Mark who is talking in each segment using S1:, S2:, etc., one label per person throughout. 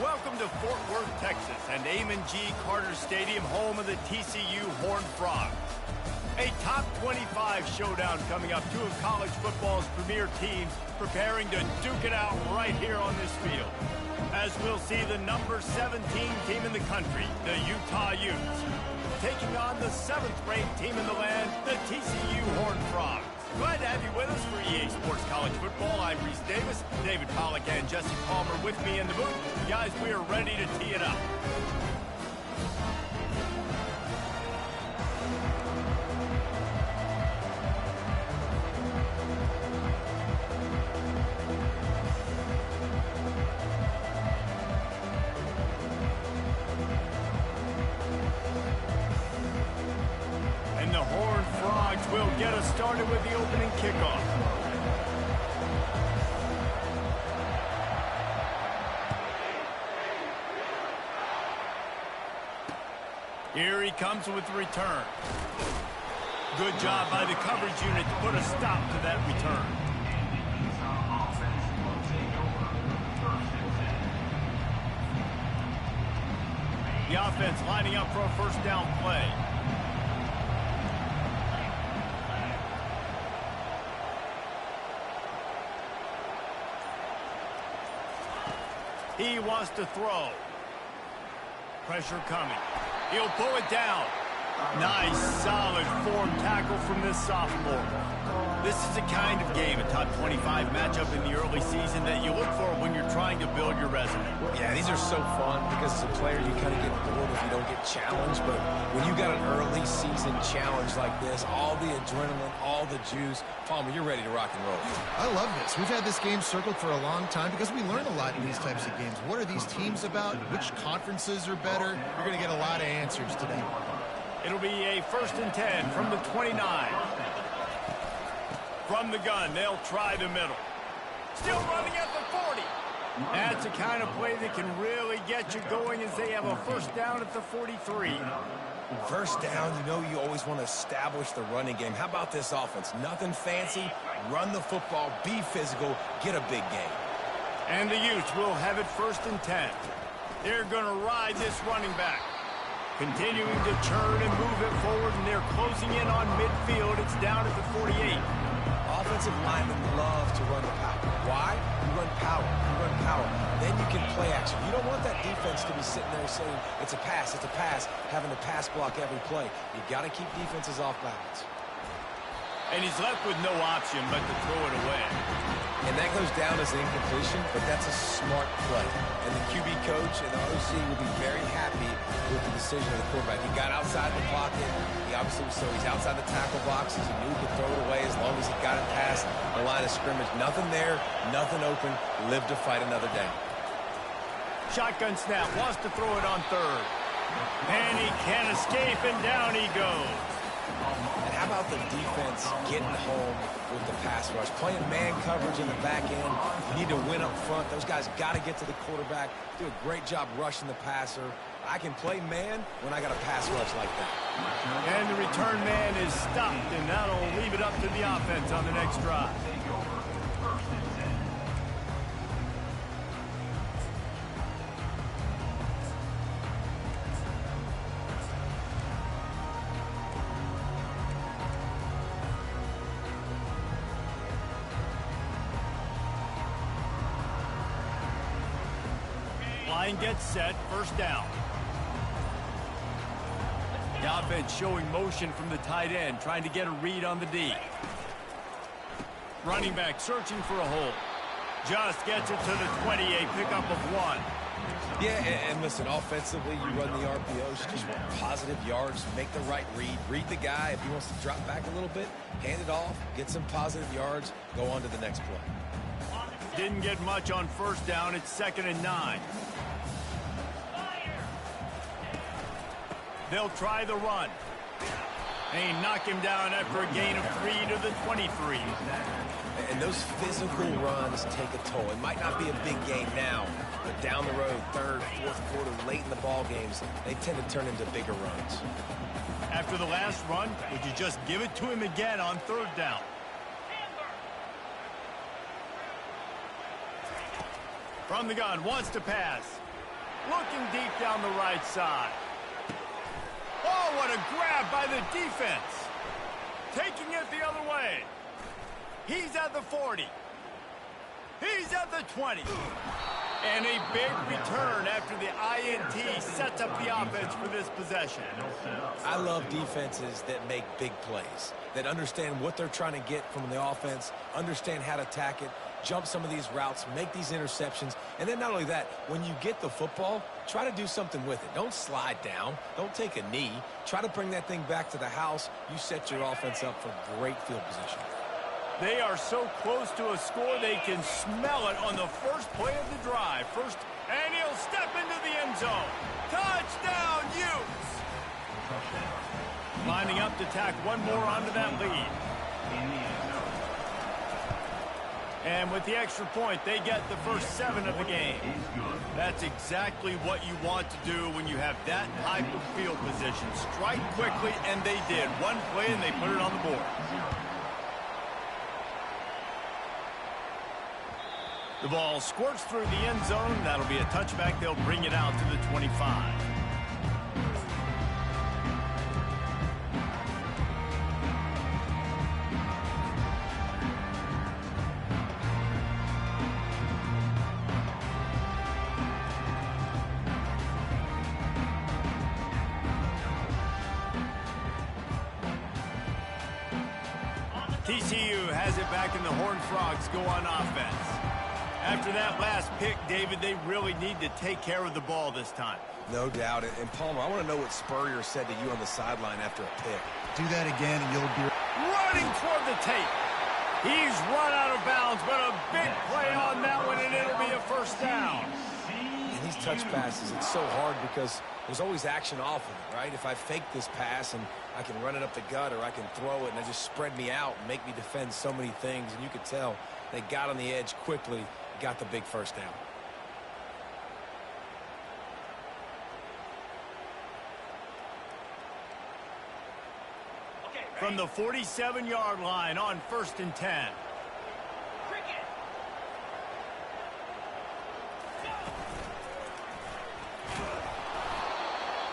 S1: Welcome to Fort Worth, Texas, and Amon G. Carter Stadium, home of the TCU Horned Frogs. A top 25 showdown coming up. Two of college football's premier teams preparing to duke it out right here on this field. As we'll see the number 17 team in the country, the Utah Utes, taking on the 7th-ranked team in the land, the TCU Horned Frogs. Glad to have you with us for EA Sports College Football. I'm Reese Davis, David Pollack and Jesse Palmer with me in the booth. Guys, we are ready to tee it up. And the Horned Frogs will get us started with the opening kickoff. Here he comes with the return. Good job by the coverage unit to put a stop to that return. The offense lining up for a first down play. He wants to throw. Pressure coming. He'll pull it down. Nice, solid form tackle from this sophomore. This is the kind of game, a top 25 matchup in the early season, that you look for when you're trying to build your resume.
S2: Yeah, these are so fun because as a player, you kind of get bored if you don't get challenged. But when you got an early season challenge like this, all the adrenaline, all the juice, Palmer, you're ready to rock and roll.
S3: I love this. We've had this game circled for a long time because we learn a lot in these types of games. What are these teams about? Which conferences are better? You're going to get a lot of answers today.
S1: It'll be a 1st and 10 from the 29. From the gun, they'll try the middle. Still running at the 40. That's the kind of play that can really get you going as they have a first down at the 43.
S2: First down, you know you always want to establish the running game. How about this offense? Nothing fancy. Run the football, be physical, get a big game.
S1: And the Utes will have it 1st and 10. They're going to ride this running back. Continuing to churn and move it forward, and they're closing in on midfield. It's down at the 48.
S2: Offensive linemen love to run the power. Why? You run power. You run power. Then you can play action. You don't want that defense to be sitting there saying, it's a pass, having to pass block every play. You got to keep defenses off balance.
S1: And he's left with no option but to throw it away.
S2: And that goes down as an incompletion, but that's a smart play. And the QB coach and the OC will be very happy with the decision of the quarterback. He got outside the pocket. He obviously so he's outside the tackle box. He knew he could throw it away as long as he got it past the line of scrimmage. Nothing there, nothing open. Live to fight another day.
S1: Shotgun snap, wants to throw it on 3rd. And he can't escape, and down he goes.
S2: And how about the defense getting home with the pass rush? Playing man coverage in the back end. You need to win up front. Those guys got to get to the quarterback. Do a great job rushing the passer. I can play man when I got a pass rush like that.
S1: And the return man is stopped, and that'll leave it up to the offense on the next drive. Line gets set, first down. The offense showing motion from the tight end, trying to get a read on the D. Running back searching for a hole. Just gets it to the 20, a pickup of 1.
S2: Yeah, and listen, offensively, you run the RPOs, you just want positive yards, make the right read the guy. If he wants to drop back a little bit, hand it off, get some positive yards, go on to the next play.
S1: Didn't get much on first down. It's 2nd and 9. They'll try the run. They knock him down after a gain of 3 to the 23.
S2: And those physical runs take a toll. It might not be a big game now, but down the road, 3rd, 4th quarter, late in the ball games, they tend to turn into bigger runs.
S1: After the last run, would you just give it to him again on 3rd down? From the gun, wants to pass. Looking deep down the right side. Oh, what a grab by the defense. Taking it the other way. He's at the 40. He's at the 20. And a big return after the INT sets up the offense for this possession.
S2: I love defenses that make big plays, that understand what they're trying to get from the offense, understand how to attack it, jump some of these routes, make these interceptions, and then not only that, when you get the football, try to do something with it. Don't slide down. Don't take a knee. Try to bring that thing back to the house. You set your offense up for great field position.
S1: They are so close to a score, they can smell it on the first play of the drive. And he'll step into the end zone. Touchdown, Utes! Lining up to tack one more onto that lead. And with the extra point, they get the first 7 of the game. That's exactly what you want to do when you have that type of field position. Strike quickly, and they did. One play, and they put it on the board. The ball squirts through the end zone. That'll be a touchback. They'll bring it out to the 25. TCU has it back, and the Horned Frogs go on offense. After that last pick, David, they really need to take care of the ball this time.
S2: No doubt. And Palmer, I want to know what Spurrier said to you on the sideline after a pick.
S3: Do that again, and you'll be
S1: running toward the tape. He's run out of bounds, but a big play on that one, and it'll be a first down.
S2: And these touch passes, it's so hard because there's always action off of it, right? If I fake this pass and I can run it up the gut, or I can throw it and it just spread me out and make me defend so many things. And you could tell they got on the edge quickly, got the big first down.
S1: From the 47-yard line on 1st and 10.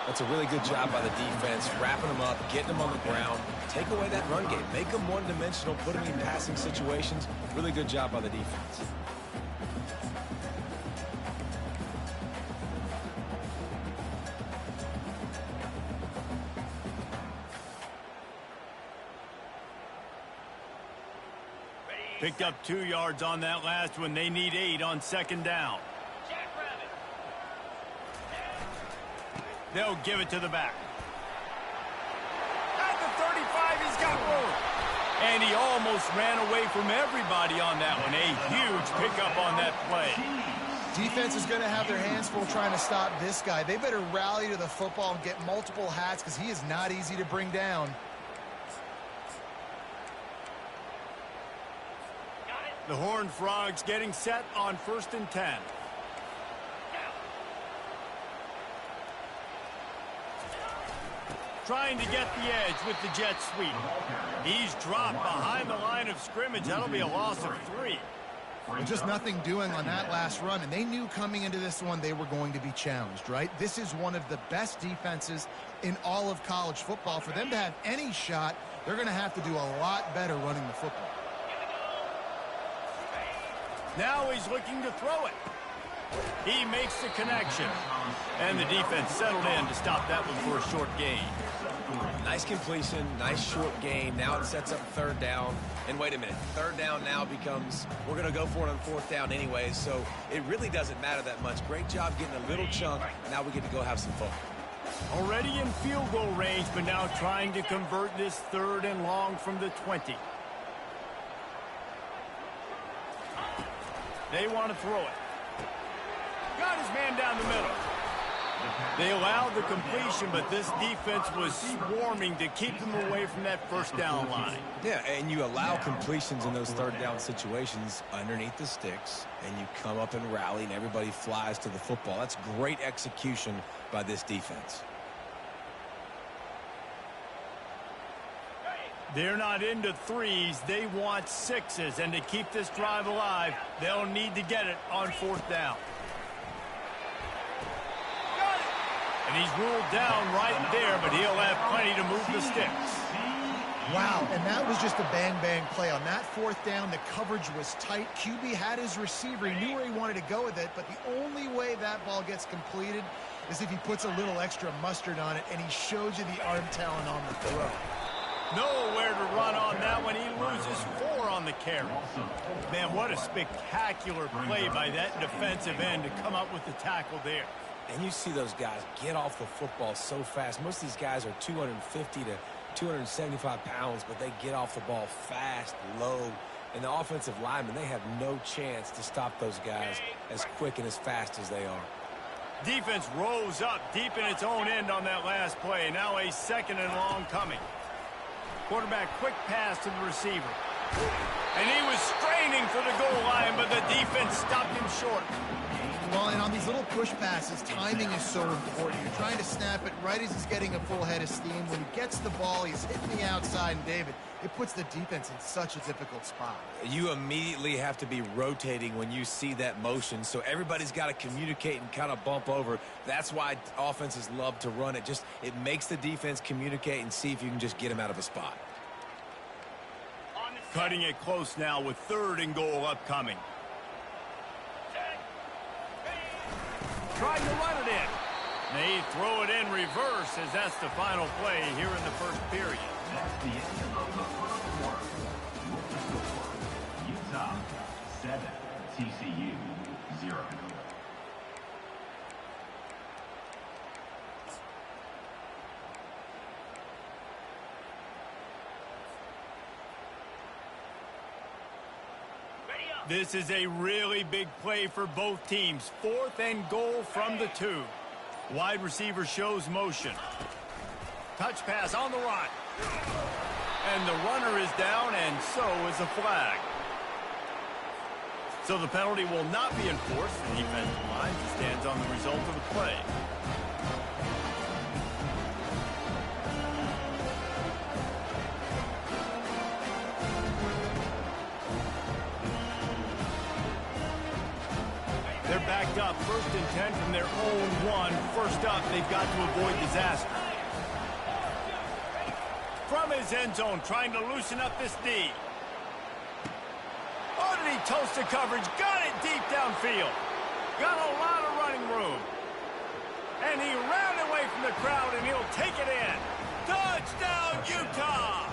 S2: That's a really good job by the defense, wrapping them up, getting them on the ground. Take away that run game. Make them one-dimensional, put them in passing situations. Really good job by the defense.
S1: Picked up 2 yards on that last one. They need 8 on 2nd down. They'll give it to the back. At the 35, he's got room. And he almost ran away from everybody on that one. A huge pickup on that play.
S3: Defense is going to have their hands full trying to stop this guy. They better rally to the football and get multiple hats because he is not easy to bring down.
S1: The Horned Frogs getting set on 1st and 10. Trying to get the edge with the jet sweep. He's dropped behind the line of scrimmage. That'll be a loss of 3.
S3: Just nothing doing on that last run, and they knew coming into this one they were going to be challenged, right? This is one of the best defenses in all of college football. For them to have any shot, they're going to have to do a lot better running the football.
S1: Now he's looking to throw it. He makes the connection. And the defense settled in to stop that one for a short gain.
S2: Nice completion, nice short gain. Now it sets up 3rd down. And wait a minute, 3rd down now becomes, we're going to go for it on 4th down anyway, so it really doesn't matter that much. Great job getting a little chunk. Now we get to go have some fun.
S1: Already in field goal range, but now trying to convert this 3rd and long from the 20. They want to throw it. Got his man down the middle. They allowed the completion, but this defense was swarming to keep them away from that 1st down line.
S2: Yeah, and you allow completions in those 3rd down situations underneath the sticks, and you come up and rally, and everybody flies to the football. That's great execution by this defense.
S1: They're not into 3s. They want 6s. And to keep this drive alive, they'll need to get it on 4th down. And he's ruled down right there, but he'll have plenty to move the sticks.
S3: Wow, and that was just a bang-bang play. On that fourth down, the coverage was tight. QB had his receiver. He knew where he wanted to go with it, but the only way that ball gets completed is if he puts a little extra mustard on it, and he shows you the arm talent on the throw.
S1: Nowhere to run on that one. He loses 4 on the carry. Man, what a spectacular play by that defensive end to come up with the tackle there.
S2: And you see those guys get off the football so fast. Most of these guys are 250 to 275 pounds, but they get off the ball fast, low. And the offensive linemen, they have no chance to stop those guys as quick and as fast as they are.
S1: Defense rose up deep in its own end on that last play. Now a 2nd and long coming. Quarterback quick pass to the receiver. And he was straining for the goal line, but the defense stopped him short.
S3: Well, and on these little push passes, timing is so important. You're trying to snap it right as he's getting a full head of steam. When he gets the ball, he's hitting the outside, and David, it puts the defense in such a difficult spot.
S2: You immediately have to be rotating when you see that motion, so everybody's got to communicate and kind of bump over. That's why offenses love to run it. It makes the defense communicate and see if you can just get him out of a spot.
S1: Cutting it close now with 3rd and goal upcoming. Trying to run it in. They throw it in reverse as that's the final play here in the first period.
S4: That's the end of the first quarter. With the score, Utah 7, TCU 0.
S1: This is a really big play for both teams. 4th and goal from the 2. Wide receiver shows motion. Touch pass on the run. And the runner is down, and so is the flag. So the penalty will not be enforced. The defensive line stands on the result of the play. They're backed up 1st and 10 from their own 1. First up, they've got to avoid disaster. From his end zone, trying to loosen up this D. Oh, did he toast the coverage? Got it deep downfield. Got a lot of running room. And he ran away from the crowd, and he'll take it in. Touchdown, Utah!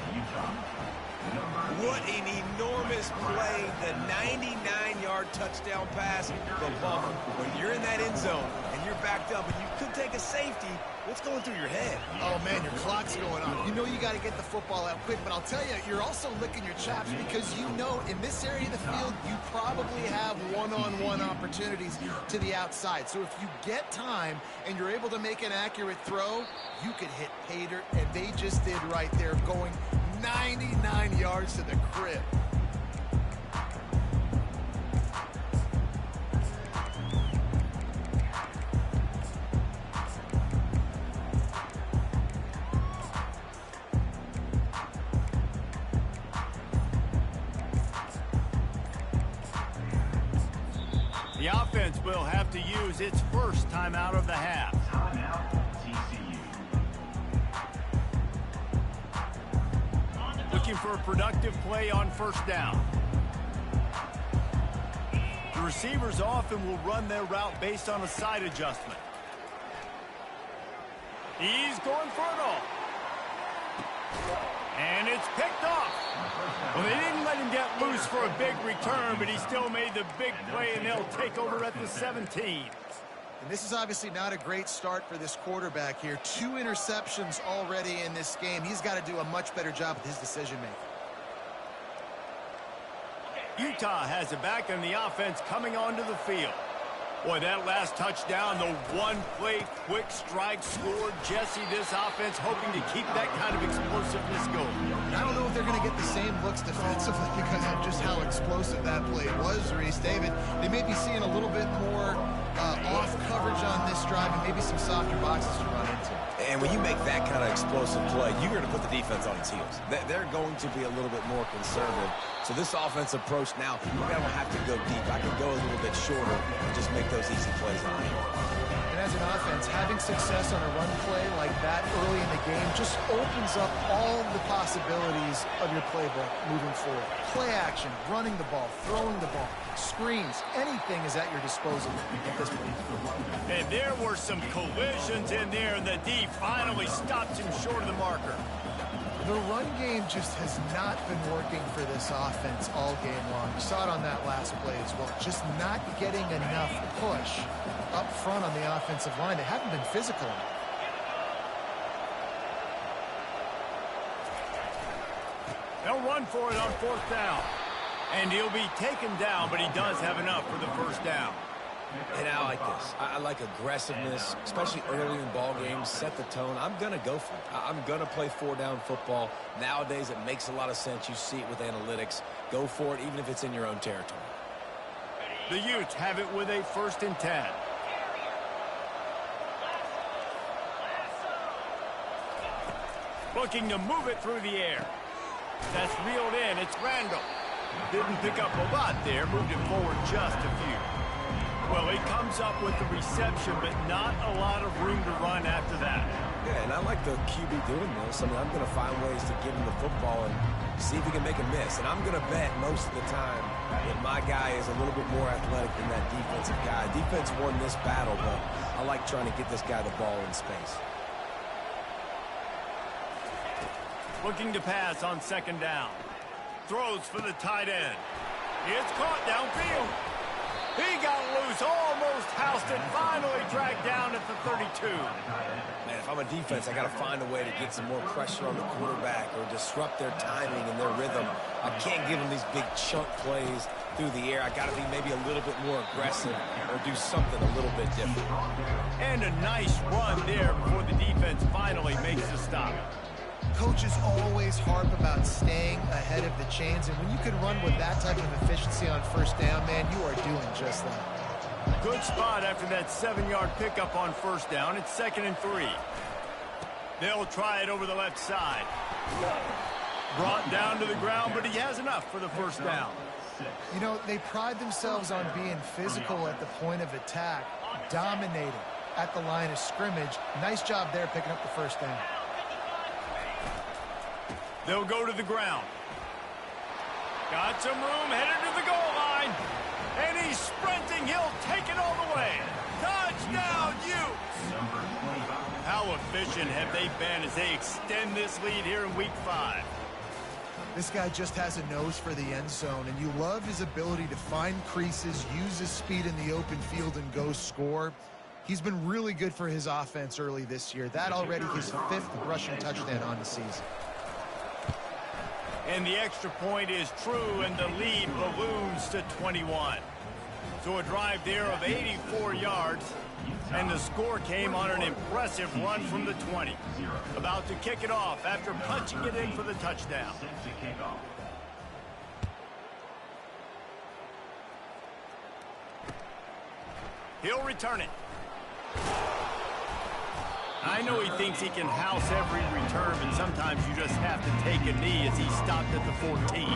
S2: What an enormous play. The 99-yard touchdown pass. The bumper. When you're in that end zone and you're backed up and you could take a safety, what's going through your head?
S3: Oh, man, your clock's going on. You know you got to get the football out quick, but I'll tell you, you're also licking your chops because you know in this area of the field, you probably have one-on-one opportunities to the outside. So if you get time and you're able to make an accurate throw, you could hit pay dirt, and they just did right there, going 99 yards to the crib.
S1: The offense will have to use its first timeout of the half.
S4: Timeout, TCU.
S1: Looking for a productive play on 1st down. The receivers often will run their route based on a side adjustment. He's going for it all. And it's picked off. Well, they didn't let him get loose for a big return, but he still made the big play, and they'll take over at the 17.
S3: And this is obviously not a great start for this quarterback here. 2 interceptions already in this game. He's got to do a much better job with his decision-making.
S1: Utah has it back on the offense coming onto the field. Boy, that last touchdown, the one-play quick strike scored. Jesse, this offense hoping to keep that kind of explosiveness going.
S3: I don't know if they're going to get the same looks defensively because of just how explosive that play was, Reese. David, they may be seeing a little bit more off coverage on this drive and maybe some softer boxes to run into.
S2: And when you make that kind of explosive play, you're going to put the defense on its heels. They're going to be a little bit more conservative. So this offense approach now, we're going to have to go deep. I can go a little bit shorter and just make those easy plays on you.
S3: And as an offense, having success on a run play like that early in the game just opens up all the possibilities of your playbook moving forward. Play action, running the ball, throwing the ball, screens, anything is at your disposal at this point.
S1: And there were some collisions in there, and the D finally stopped him short of the marker.
S3: The run game just has not been working for this offense all game long. You saw it on that last play as well. Just not getting enough push up front on the offensive line. They haven't been physical.
S1: They'll run for it on 4th down. And he'll be taken down, but he does have enough for the 1st down.
S2: And I like this. I like aggressiveness, especially early in ball games. Set the tone. I'm going to go for it. I'm going to play 4-down football. Nowadays, it makes a lot of sense. You see it with analytics. Go for it, even if it's in your own territory.
S1: The Utes have it with a 1st and 10. Looking to move it through the air. That's reeled in. It's Randall. Didn't pick up a lot there. Moved it forward just a few. Well, he comes up with the reception, but not a lot of room to run after that.
S2: Yeah, and I like the QB doing this. I mean, I'm going to find ways to give him the football and see if he can make a miss. And I'm going to bet most of the time that my guy is a little bit more athletic than that defensive guy. Defense won this battle, but I like trying to get this guy the ball in space.
S1: Looking to pass on 2nd down. Throws for the tight end. It's caught downfield. He got loose, almost housed it, finally dragged down at the 32.
S2: Man, if I'm a defense, I got to find a way to get some more pressure on the quarterback or disrupt their timing and their rhythm. I can't give them these big chunk plays through the air. I got to be maybe a little bit more aggressive or do something a little bit different.
S1: And a nice run there before the defense finally makes the stop.
S3: Coaches always harp about staying ahead of the chains, and when you can run with that type of efficiency on 1st down, man, you are doing just that.
S1: Good spot after that 7-yard pickup on 1st down. It's 2nd and 3. They'll try it over the left side. Brought down to the ground, but he has enough for the 1st down.
S3: You know, they pride themselves on being physical at the point of attack, dominating at the line of scrimmage. Nice job there picking up the 1st down.
S1: They'll go to the ground. Got some room, headed to the goal line. And he's sprinting. He'll take it all the way. Touchdown, Utes! How efficient have they been as they extend this lead here in Week 5?
S3: This guy just has a nose for the end zone, and you love his ability to find creases, use his speed in the open field, and go score. He's been really good for his offense early this year. That already his 5th rushing touchdown on the season.
S1: And the extra point is true, and the lead balloons to 21. So a drive there of 84 yards, and the score came on an impressive run from the 20. About to kick it off after punching it in for the touchdown. He'll return it. I know he thinks he can house every return, but sometimes you just have to take a knee as he stopped at the 14.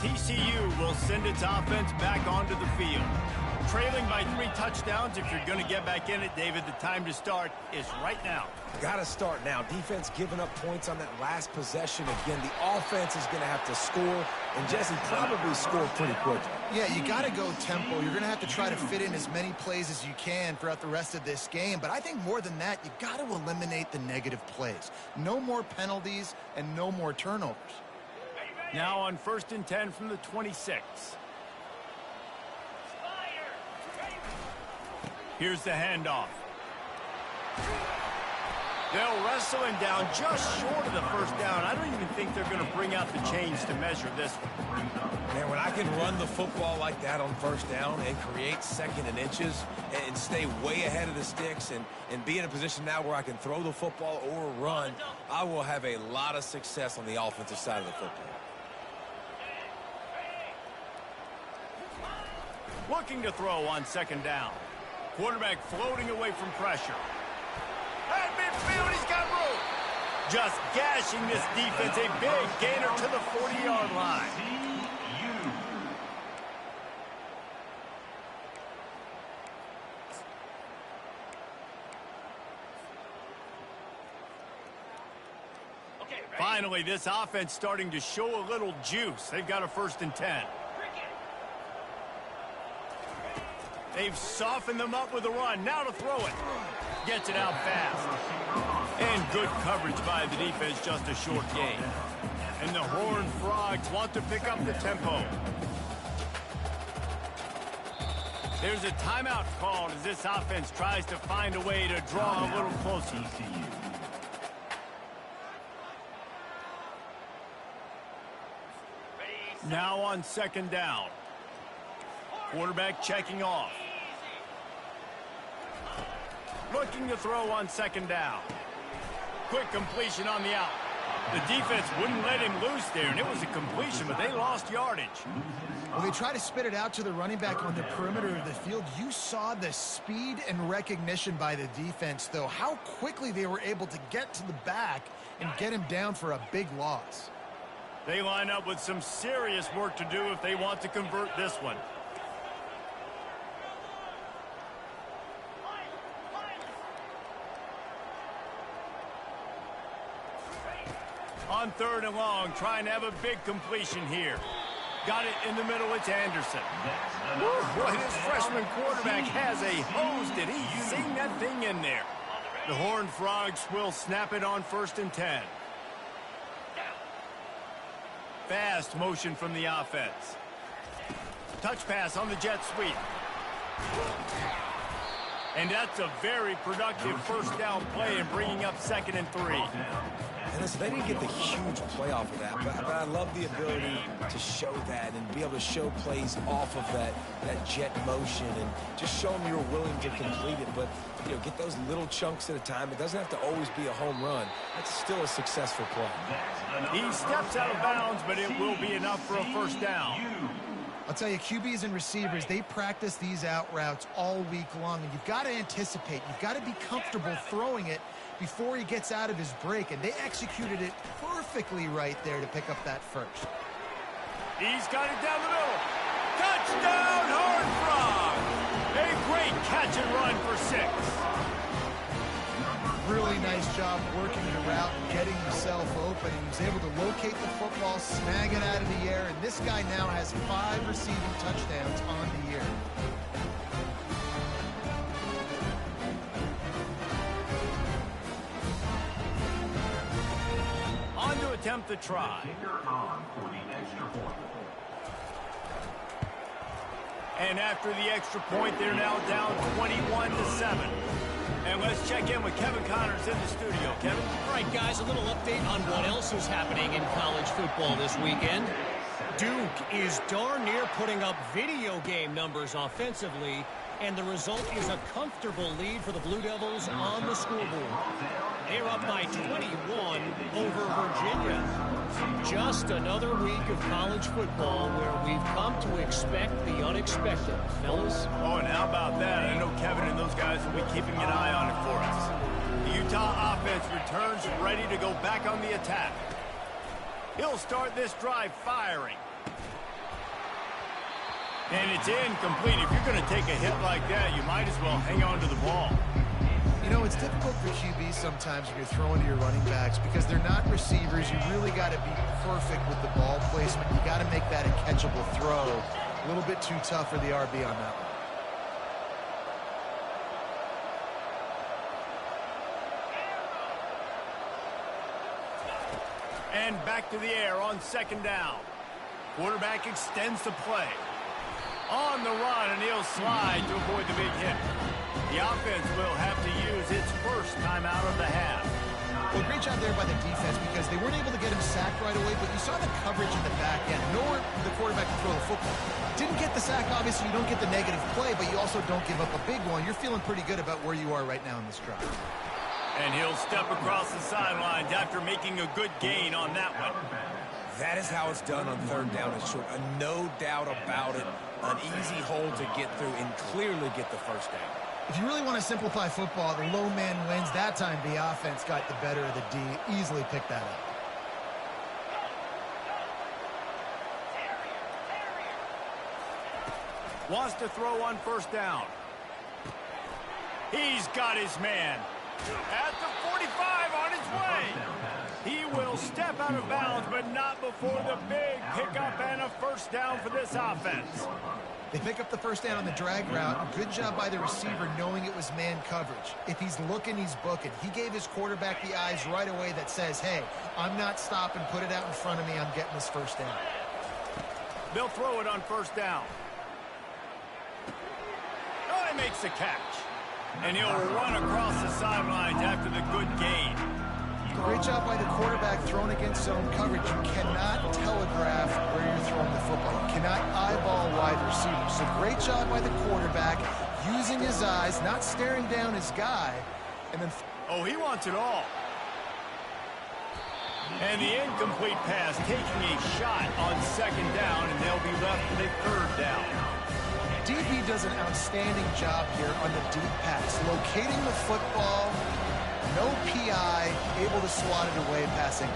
S1: TCU will send its offense back onto the field. Trailing by 3 touchdowns. If you're going to get back in it, David, the time to start is right now.
S2: Got to start now. Defense giving up points on that last possession. Again, the offense is going to have to score, and Jesse probably score pretty quickly.
S3: Yeah, you got to go tempo. You're going to have to try to fit in as many plays as you can throughout the rest of this game. But I think more than that, you got to eliminate the negative plays. No more penalties and no more turnovers.
S1: Now on 1st and 10 from the 26. Here's the handoff. They'll wrestle him down just short of the first down. I don't even think they're going to bring out the chains to measure this one.
S2: Man, when I can run the football like that on first down and create second and inches and stay way ahead of the sticks and be in a position now where I can throw the football or run, I will have a lot of success on the offensive side of the football.
S1: Looking to throw on second down. Quarterback floating away from pressure. At midfield, he's got room. Just gashing this defense. A big gainer to the 40-yard line. Finally, this offense starting to show a little juice. They've got a 1st and 10. They've softened them up with a run. Now to throw it. Gets it out fast. And good coverage by the defense, just a short gain. And the Horned Frogs want to pick up the tempo. There's a timeout called as this offense tries to find a way to draw a little closer. Now on second down. Quarterback checking off. Looking to throw on second down. Quick completion on the out. The defense wouldn't let him loose there, and it was a completion, but they lost yardage.
S3: Well, they try to spit it out to the running back on the perimeter of the field. You saw the speed and recognition by the defense, though. How quickly they were able to get to the back and get him down for a big loss.
S1: They line up with some serious work to do if they want to convert this one. On 3rd and long, trying to have a big completion here. Got it in the middle, it's Anderson. Boy, this freshman quarterback has a hose. Did he sing that thing in there? The Horned Frogs will snap it on 1st and 10. Fast motion from the offense. Touch pass on the jet sweep. And that's a very productive 1st down play and bringing up 2nd and 3.
S2: And listen, they didn't get the huge play off of that, but I love the ability to show that and be able to show plays off of that jet motion and just show them you're willing to complete it. But, you know, get those little chunks at a time. It doesn't have to always be a home run. That's still a successful play.
S1: He steps out of bounds, but it will be enough for a 1st down.
S3: I'll tell you, QBs and receivers, they practice these out routes all week long, and you've got to anticipate. You've got to be comfortable throwing it before he gets out of his break, and they executed it perfectly right there to pick up that 1st.
S1: He's got it down the middle. Touchdown, Horned Frog! A great catch and run for 6.
S3: Really nice job working the route and getting himself open. He was able to locate the football, snag it out of the air, and this guy now has 5 receiving touchdowns on the year.
S1: On to attempt the try. And after the extra point, they're now down 21-7. And let's check in with Kevin Connors in the studio. Kevin?
S5: All right, guys, a little update on what else is happening in college football this weekend. Duke is darn near putting up video game numbers offensively, and the result is a comfortable lead for the Blue Devils on the scoreboard. They're up by 21 over Virginia. Just another week of college football where we've come to expect the unexpected, fellas.
S1: Oh, and how about that? I know Kevin and those guys will be keeping an eye on it for us. The Utah offense returns ready to go back on the attack. He'll start this drive firing. And it's incomplete. If you're going to take a hit like that, you might as well hang on to the ball.
S3: You know, it's difficult for QBs sometimes when you're throwing to your running backs because they're not receivers. You really got to be perfect with the ball placement. You got to make that a catchable throw. A little bit too tough for the RB on that one. And
S1: back to the air on 2nd down. Quarterback extends the play. On the run, and he'll slide to avoid the big hit. The offense will have to use its first timeout of the half.
S3: Well, great job there by the defense because they weren't able to get him sacked right away, but you saw the coverage in the back end. Nowhere the quarterback to throw the football. Didn't get the sack, obviously. You don't get the negative play, but you also don't give up a big one. You're feeling pretty good about where you are right now in this drive.
S1: And he'll step across the sidelines after making a good gain on that one.
S2: That is how it's done on third down and short. No doubt about it. An easy hole to get through and clearly get the first down.
S3: If you really want to simplify football, the low man wins. That time the offense got the better of the D. Easily picked that up.
S1: Wants to throw on first down. He's got his man. At the 45 on his way. He will step out of bounds, but not before the big pickup and a first down for this offense.
S3: They pick up the first down on the drag route. Good job by the receiver knowing it was man coverage. If he's looking, he's booking. He gave his quarterback the eyes right away that says, hey, I'm not stopping. Put it out in front of me. I'm getting this first down.
S1: They'll throw it on first down. Oh, he makes the catch. And he'll run across the sidelines after the good gain.
S3: Great job by the quarterback thrown against zone coverage. You cannot telegraph where you're throwing the football. You cannot eyeball wide receivers. So great job by the quarterback using his eyes, not staring down his guy. And then
S1: oh, he wants it all. And the incomplete pass taking a shot on second down, and they'll be left with a third down.
S3: DB does an outstanding job here on the deep pass, locating the football, no PI, able to swat it away, passing.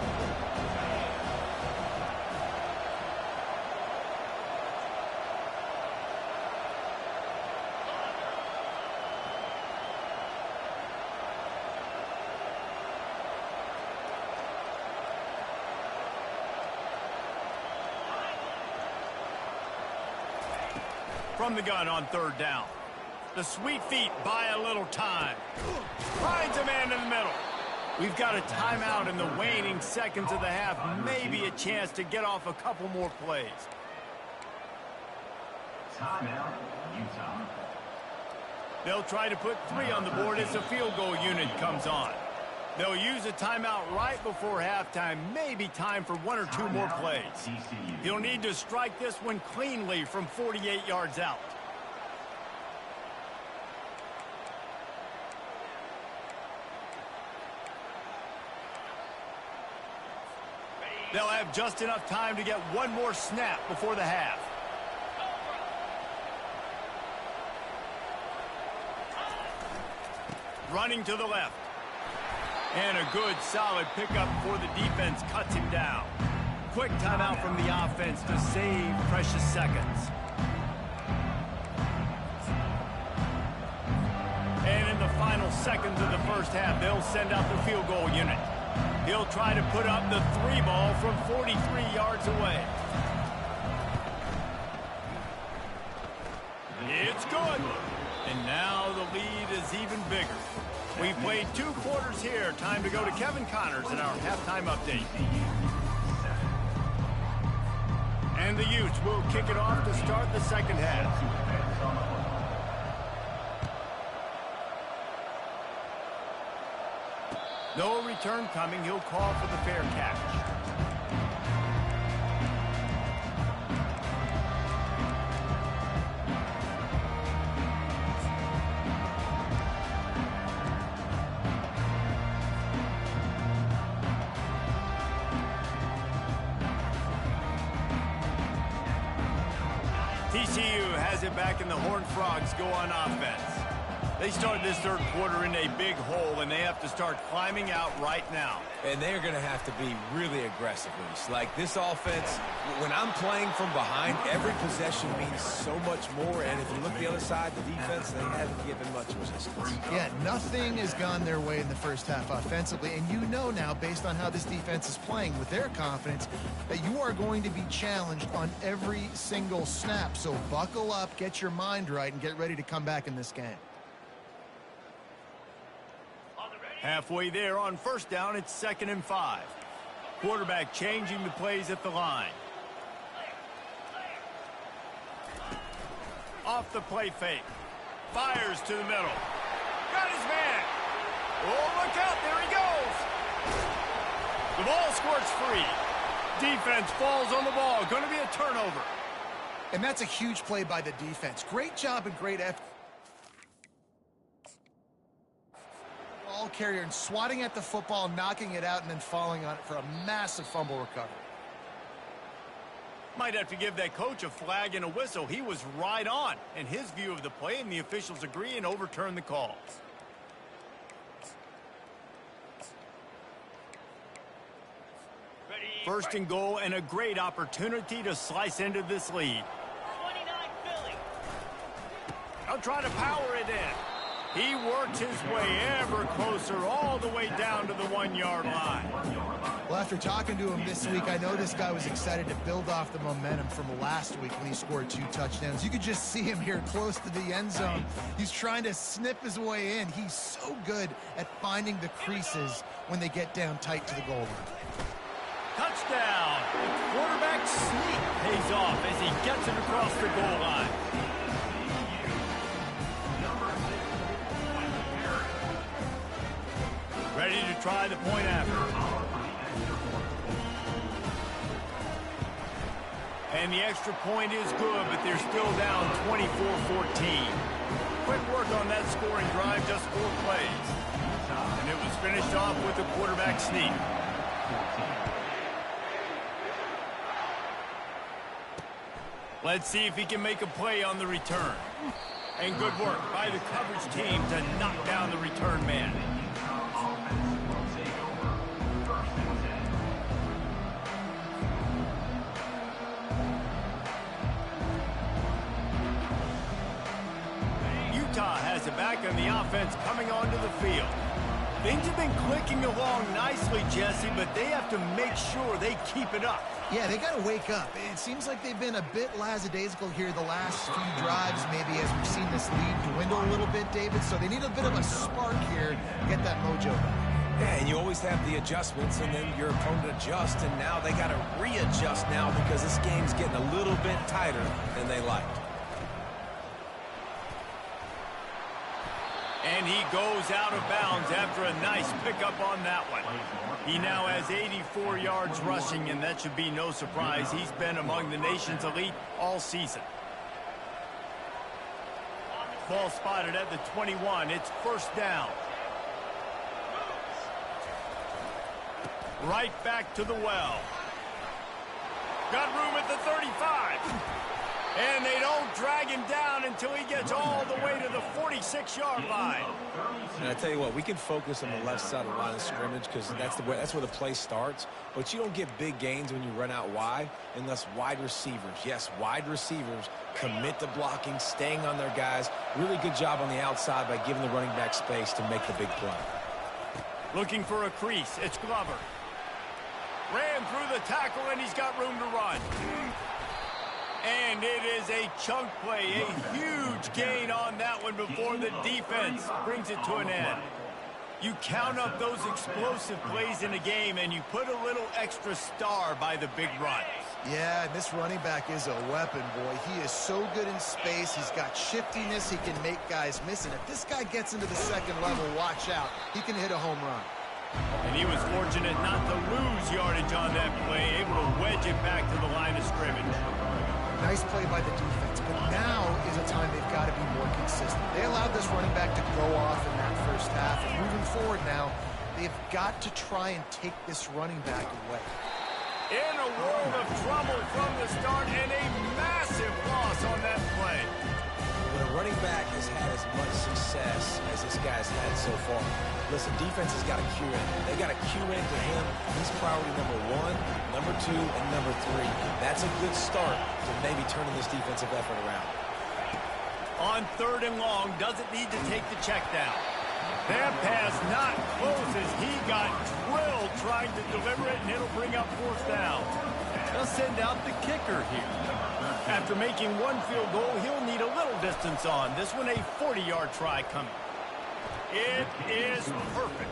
S1: From the gun on third down. The sweet feet buy a little time. Finds a man in the middle. We've got a timeout in the waning seconds of the half. Maybe a chance to get off a couple more plays.
S4: Timeout, Utah.
S1: They'll try to put 3 on the board as the field goal unit comes on. They'll use a timeout right before halftime. Maybe time for 1 or 2 more plays. He'll need to strike this one cleanly from 48 yards out. They'll have just enough time to get 1 more snap before the half. Running to the left. And a good, solid pickup before the defense cuts him down. Quick timeout from the offense to save precious seconds. And in the final seconds of the first half, they'll send out the field goal unit. He'll try to put up the 3 ball from 43 yards away. It's good. And now the lead is even bigger. We've played 2 quarters here. Time to go to Kevin Connors in our halftime update. And the Utes will kick it off to start the second half. No return coming. He'll call for the fair catch. TCU has it back, and the Horned Frogs go on offense. They started this third quarter in a big hole, and they have to start climbing out right now.
S2: And they're going to have to be really aggressive, Reese. Like this offense, when I'm playing from behind, every possession means so much more. And if you look the other side, the defense, they haven't given much resistance.
S3: Yeah, nothing has gone their way in the first half offensively. And you know now, based on how this defense is playing with their confidence, that you are going to be challenged on every single snap. So buckle up, get your mind right, and get ready to come back in this game.
S1: Halfway there on first down, it's 2nd and 5. Quarterback changing the plays at the line. off the play fake. Fires to the middle. Got his man. Oh, look out. There he goes. The ball squirts free. Defense falls on the ball. Going to be a turnover.
S3: And that's a huge play by the defense. Great job and great effort. Ball carrier and swatting at the football, knocking it out, and then falling on it for a massive fumble recovery.
S1: Might have to give that coach a flag and a whistle. He was right on in his view of the play, and the officials agree and overturn the call. First and goal, and a great opportunity to slice into this lead.
S5: 29 Philly.
S1: I'll try to power it in. He works his way ever closer all the way down to the 1-yard line.
S3: Well, after talking to him this week, I know this guy was excited to build off the momentum from last week when he scored 2 touchdowns. You could just see him here close to the end zone. He's trying to snip his way in. He's so good at finding the creases when they get down tight to the goal line.
S1: Touchdown! The quarterback sneak pays off as he gets it across the goal line. Ready to try the point after. And the extra point is good, but they're still down 24-14. Quick work on that scoring drive, just 4 plays. And it was finished off with a quarterback sneak. Let's see if he can make a play on the return. And good work by the coverage team to knock down the return man. Utah has it back on the offense coming onto the field. Things have been clicking along nicely, Jesse, but they have to make sure they keep it up.
S3: Yeah, they got to wake up. It seems like they've been a bit lackadaisical here the last few drives, maybe as we've seen this lead dwindle a little bit, David. So they need a bit of a spark here to get that mojo back.
S2: Yeah, and you always have the adjustments, and then your opponent adjusts, and now they got to readjust now because this game's getting a little bit tighter than they liked.
S1: And he goes out of bounds after a nice pickup on that one. He now has 84 yards rushing, and that should be no surprise. He's been among the nation's elite all season. Ball spotted at the 21. It's first down. Right back to the well. Got room at the 35. And they don't drag him down until he gets all the way to the 46-yard line.
S2: And I tell you what, we can focus on the left side of the line of scrimmage because that's where the play starts. But you don't get big gains when you run out wide unless wide receivers, yes, wide receivers, commit to blocking, staying on their guys. Really good job on the outside by giving the running back space to make the big play.
S1: Looking for a crease. It's Glover. Ran through the tackle, and he's got room to run. And it is a chunk play, a huge gain on that one before the defense brings it to an end. You count up those explosive plays in a game, and you put a little extra star by the big runs.
S3: Yeah, and this running back is a weapon, boy. He is so good in space. He's got shiftiness. He can make guys miss. And if this guy gets into the second level, watch out. He can hit a home run.
S1: And he was fortunate not to lose yardage on that play, able to wedge it back to the line of scrimmage.
S3: Nice play by the defense, but now is a time they've got to be more consistent. They allowed this running back to go off in that first half, and moving forward now, they've got to try and take this running back away.
S1: In a world of trouble from the start, and a massive loss on that play.
S2: When a running back has had as much success as this guy's had so far, listen, defense has got to cue in. They got to cue into him. He's priority number 1, number 2, and number 3. That's a good start to maybe turning this defensive effort around.
S1: On 3rd and long, doesn't need to take the check down. That pass not close as he got drilled trying to deliver it, and it'll bring up 4th down. They'll send out the kicker here. After making 1 field goal, he'll need a little distance on. This one a 40-yard try coming. It is perfect.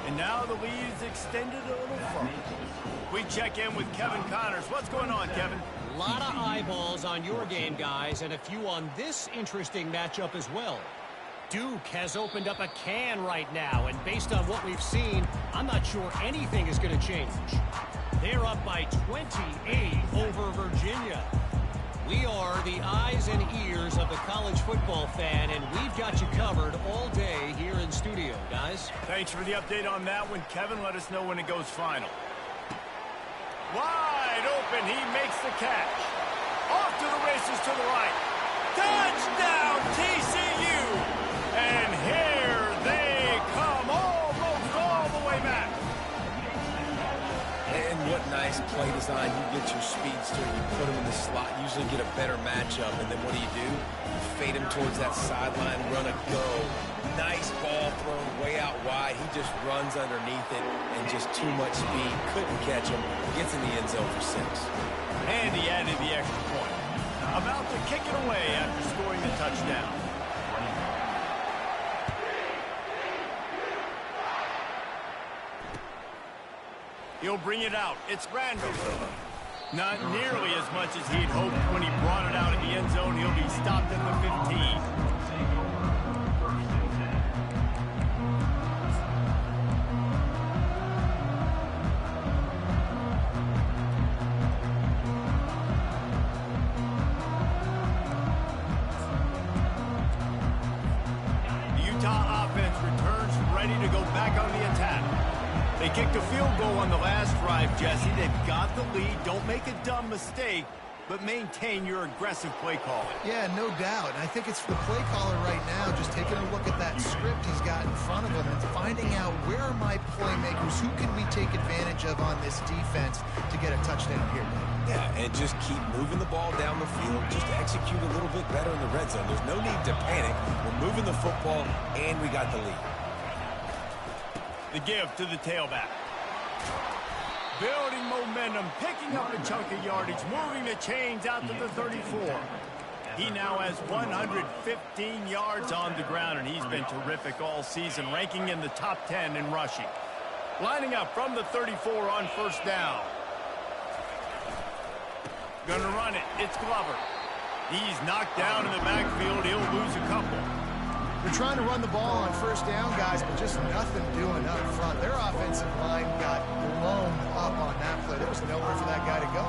S1: And now the lead is extended a little further. We check in with Kevin Connors. What's going on, Kevin?
S5: A lot of eyeballs on your game, guys, and a few on this interesting matchup as well. Duke has opened up a can right now, and based on what we've seen, I'm not sure anything is going to change. They're up by 28 over Virginia. We are the eyes and ears of the college football fan, and we've got you covered all day here in studio, guys.
S1: Thanks for the update on that one, Kevin. Let us know when it goes final. Wide open, he makes the catch. Off to the races to the right. Touchdown, TCU! And here they come, almost all the way back.
S2: And what nice play design. You get your speedster, you put him in the slot, usually get a better matchup, and then what do? You fade him towards that sideline, run a go. Nice ball thrown way out wide. He just runs underneath it, and just too much speed. Couldn't catch him. Gets in the end zone for 6.
S1: And he added the extra point. About to kick it away after scoring a touchdown. He'll bring it out. It's Randall. Not nearly as much as he'd hoped when he brought it out in the end zone. He'll be stopped at the 15. The Utah offense returns ready to go back on the attack. They kicked a field goal on the last drive, Jesse. They've got the lead. Don't make a dumb mistake, but maintain your aggressive play calling.
S3: Yeah, no doubt. And I think it's the play caller right now just taking a look at that script he's got in front of him and finding out where are my playmakers, who can we take advantage of on this defense to get a touchdown here.
S2: Yeah, and just keep moving the ball down the field. Just execute a little bit better in the red zone. There's no need to panic. We're moving the football, and we got the lead.
S1: The give to the tailback. Building momentum, picking up a chunk of yardage, moving the chains out to the 34. He now has 115 yards on the ground, and he's been terrific all season, ranking in the top 10 in rushing. Lining up from the 34 on first down. Gonna run it. It's Glover. He's knocked down in the backfield. He'll lose a couple.
S3: They're trying to run the ball on first down, guys, but just nothing doing up front. Their offensive line got blown up on that play. There was nowhere for that guy to go.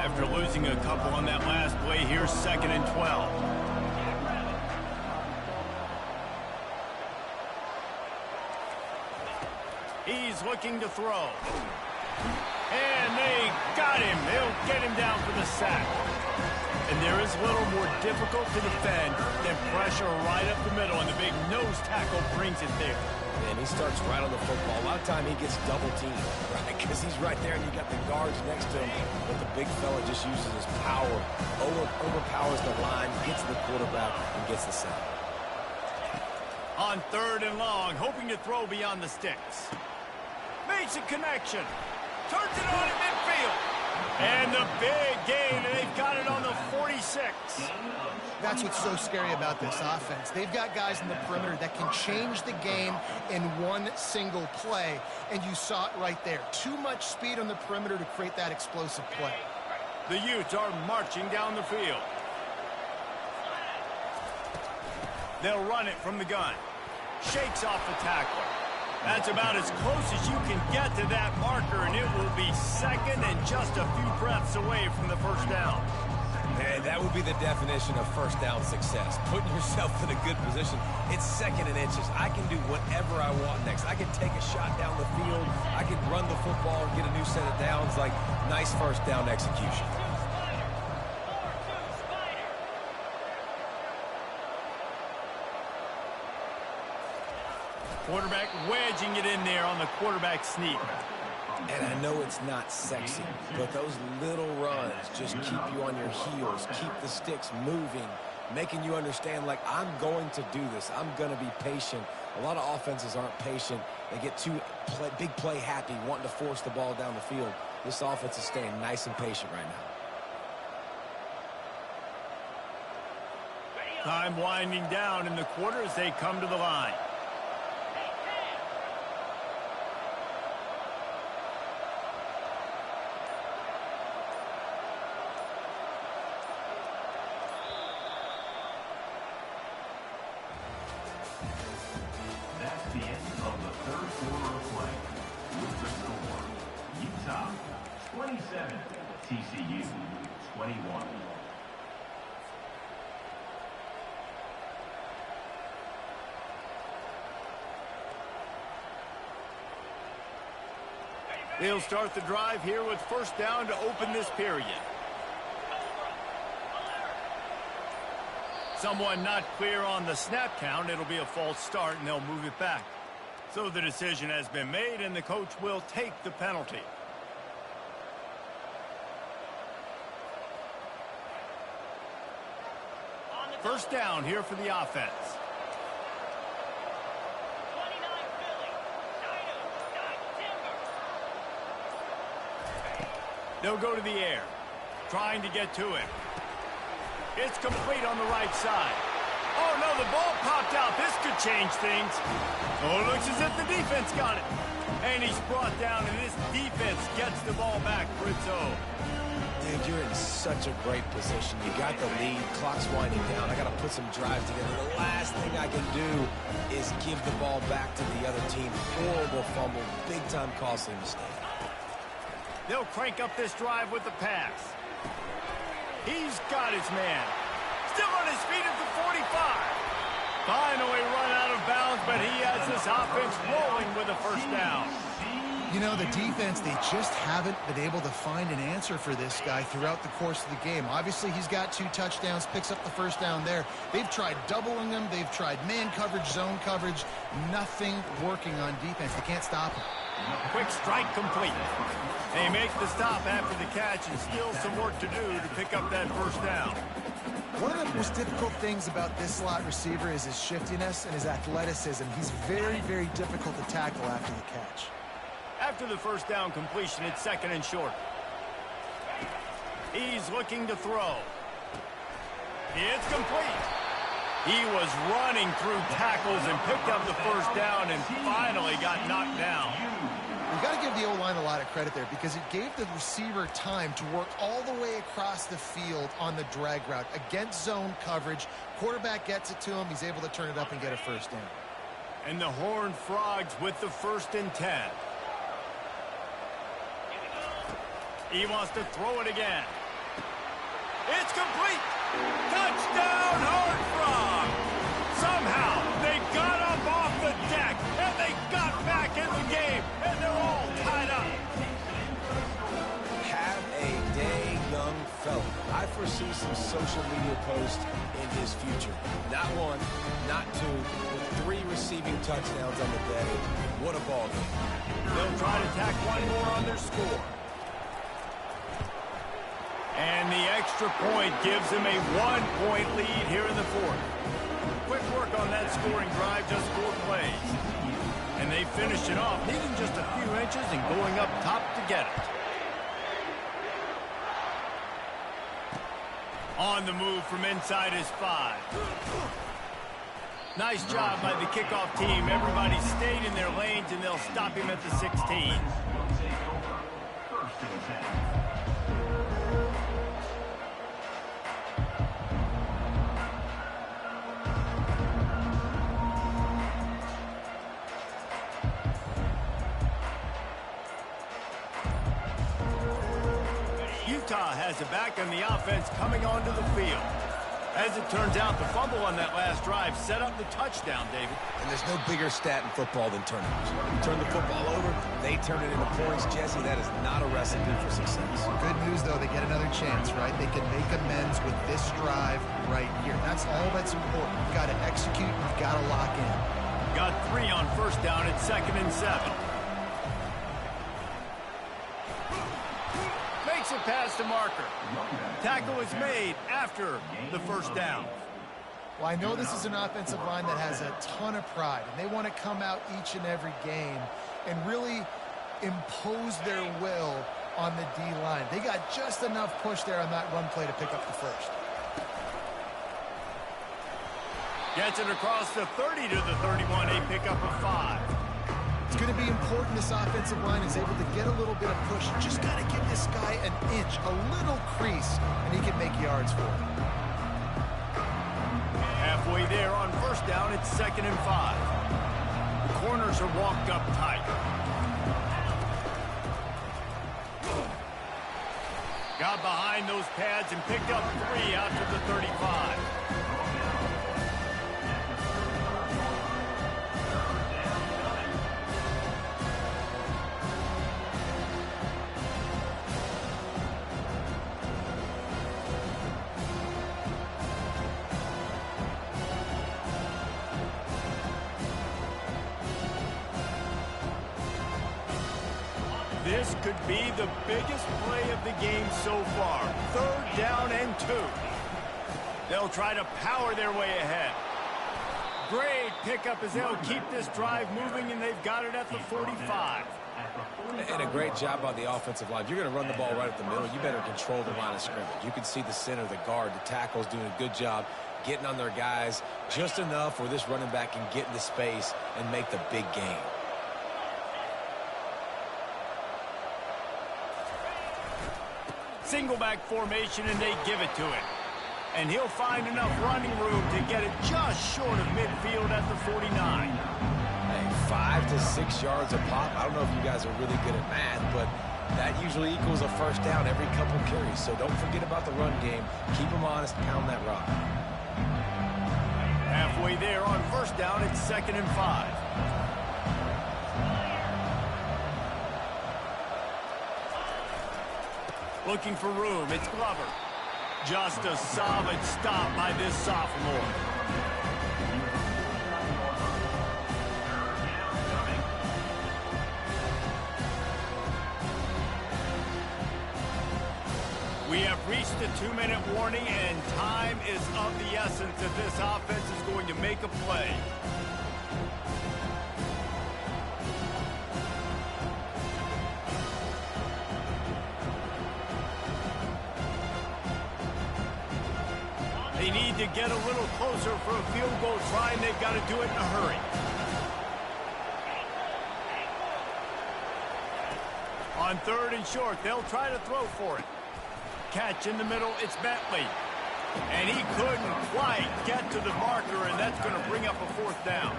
S1: After losing a couple on that last play, here's 2nd and 12. He's looking to throw. And they got him. They'll get him down for the sack. And there is little more difficult to defend than pressure right up the middle, and the big nose tackle brings it there.
S2: And he starts right on the football. A lot of time he gets double teamed, right? Because he's right there and you got the guards next to him. But the big fella just uses his power, overpowers the line, gets to the quarterback, and gets the sack.
S1: On 3rd and long, hoping to throw beyond the sticks. Makes a connection. Turns it on in midfield. And the big gain, and they've got it on the 46.
S3: That's what's so scary about this offense. They've got guys in the perimeter that can change the game in one single play, and you saw it right there. Too much speed on the perimeter to create that explosive play.
S1: The Utes are marching down the field. They'll run it from the gun. Shakes off the tackler. That's about as close as you can get to that marker, and it will be 2nd and just a few breaths away from the first down.
S2: And that would be the definition of first down success. Putting yourself in a good position. It's 2nd and inches. I can do whatever I want next. I can take a shot down the field. I can run the football and get a new set of downs. Like, nice first down execution.
S1: Quarterback wedging it in there on the quarterback sneak.
S2: And I know it's not sexy, but those little runs just keep you on your heels, keep the sticks moving, making you understand, like, I'm going to do this. I'm going to be patient. A lot of offenses aren't patient. They get too big play happy, wanting to force the ball down the field. This offense is staying nice and patient right now.
S1: Time winding down in the quarter as they come to the line.
S4: That's the end of the third quarter of play. With the score, Utah 27, TCU 21.
S1: They'll start the drive here with first down to open this period. Someone not clear on the snap count. It'll be a false start, and they'll move it back. So the decision has been made, and the coach will take the penalty. First down here for the offense. They'll go to the air, trying to get to it. It's complete on the right side. Oh, no, the ball popped out. This could change things. Oh, it looks as if the defense got it. And he's brought down, and this defense gets the ball back for its own.
S2: Dude, you're in such a great position. You got the lead. Clock's winding down. I got to put some drives together. The last thing I can do is give the ball back to the other team. Horrible fumble. Big-time costly mistake.
S1: They'll crank up this drive with the pass. He's got his man. Still on his feet at the 45. Finally run out of bounds, but he has this offense rolling with a first down.
S3: You know, the defense, they just haven't been able to find an answer for this guy throughout the course of the game. Obviously, he's got 2 touchdowns, picks up the first down there. They've tried doubling him. They've tried man coverage, zone coverage. Nothing working on defense. They can't stop him.
S1: Quick strike complete. They make the stop after the catch, and still some work to do to pick up that first down.
S3: One of the most difficult things about this slot receiver is his shiftiness and his athleticism. He's very, very difficult to tackle after the catch.
S1: After the first down completion, it's second and short. He's looking to throw. It's complete. He was running through tackles and picked up the first down and finally got knocked down.
S3: We've got to give the O-line a lot of credit there because it gave the receiver time to work all the way across the field on the drag route against zone coverage. Quarterback gets it to him. He's able to turn it up and get a first down.
S1: And the Horned Frogs with the 1st and 10. He wants to throw it again. It's complete. Touchdown, Horned Frogs. Somehow, they got up off the deck, and they got back in the game, and they're all tied up.
S2: Have a day, young fella. I foresee some social media posts in his future. Not 1, not 2, but 3 receiving touchdowns on the day. What a ball game.
S1: They'll try to tack one more on their score. And the extra point gives them a 1-point lead here in the 4th. Quick work on that scoring drive, just 4 plays. And they finished it off, needing just a few inches and going up top to get it. On the move from inside his 5. Nice job by the kickoff team. Everybody stayed in their lanes, and they'll stop him at the 16.
S4: First and 10.
S1: Utah has it back on the offense coming onto the field. As it turns out, the fumble on that last drive set up the touchdown, David.
S2: And there's no bigger stat in football than turnovers. You turn the football over, they turn it into points. Jesse, that is not a recipe for success.
S3: Good news, though, they get another chance, right? They can make amends with this drive right here. That's all that's important. You've got to execute. You've got to lock in.
S1: Got 3 on first down at 2nd and 7. Makes a pass to Marker. Tackle is made after the first down.
S3: Well, I know this is an offensive line that has a ton of pride, and they want to come out each and every game and really impose their will on the D-line. They got just enough push there on that run play to pick up the first.
S1: Gets it across the 30 to the 31, a pickup of 5.
S3: It's going to be important this offensive line is able to get a little bit of push. Just got to give this guy an inch, a little crease, and he can make yards for it.
S1: Halfway there on first down, it's 2nd and 5. The corners are walked up tight. Got behind those pads and picked up 3 out to the 35. This could be the biggest play of the game so far. 3rd down and 2. They'll try to power their way ahead. Great pickup as they'll keep this drive moving, and they've got it at the 45.
S2: And a great job by the offensive line. If you're going to run the ball right up the middle, you better control the line of scrimmage. You can see the center, the guard, the tackle's doing a good job getting on their guys just enough where this running back can get into space and make the big game.
S1: Single back formation, and they give it to him. And he'll find enough running room to get it just short of midfield at the 49.
S2: Hey, 5 to 6 yards a pop. I don't know if you guys are really good at math, but that usually equals a first down every couple carries. So don't forget about the run game. Keep them honest, pound that rock.
S1: Halfway there on first down, it's 2nd and 5. Looking for room, it's Glover. Just a solid stop by this sophomore. We have reached the 2-minute warning, and time is of the essence if this offense is going to make a play. They need to get a little closer for a field goal try, and they've got to do it in a hurry. On 3rd and short, they'll try to throw for it. Catch in the middle, it's Bentley. And he couldn't quite get to the marker, and that's going to bring up a 4th down.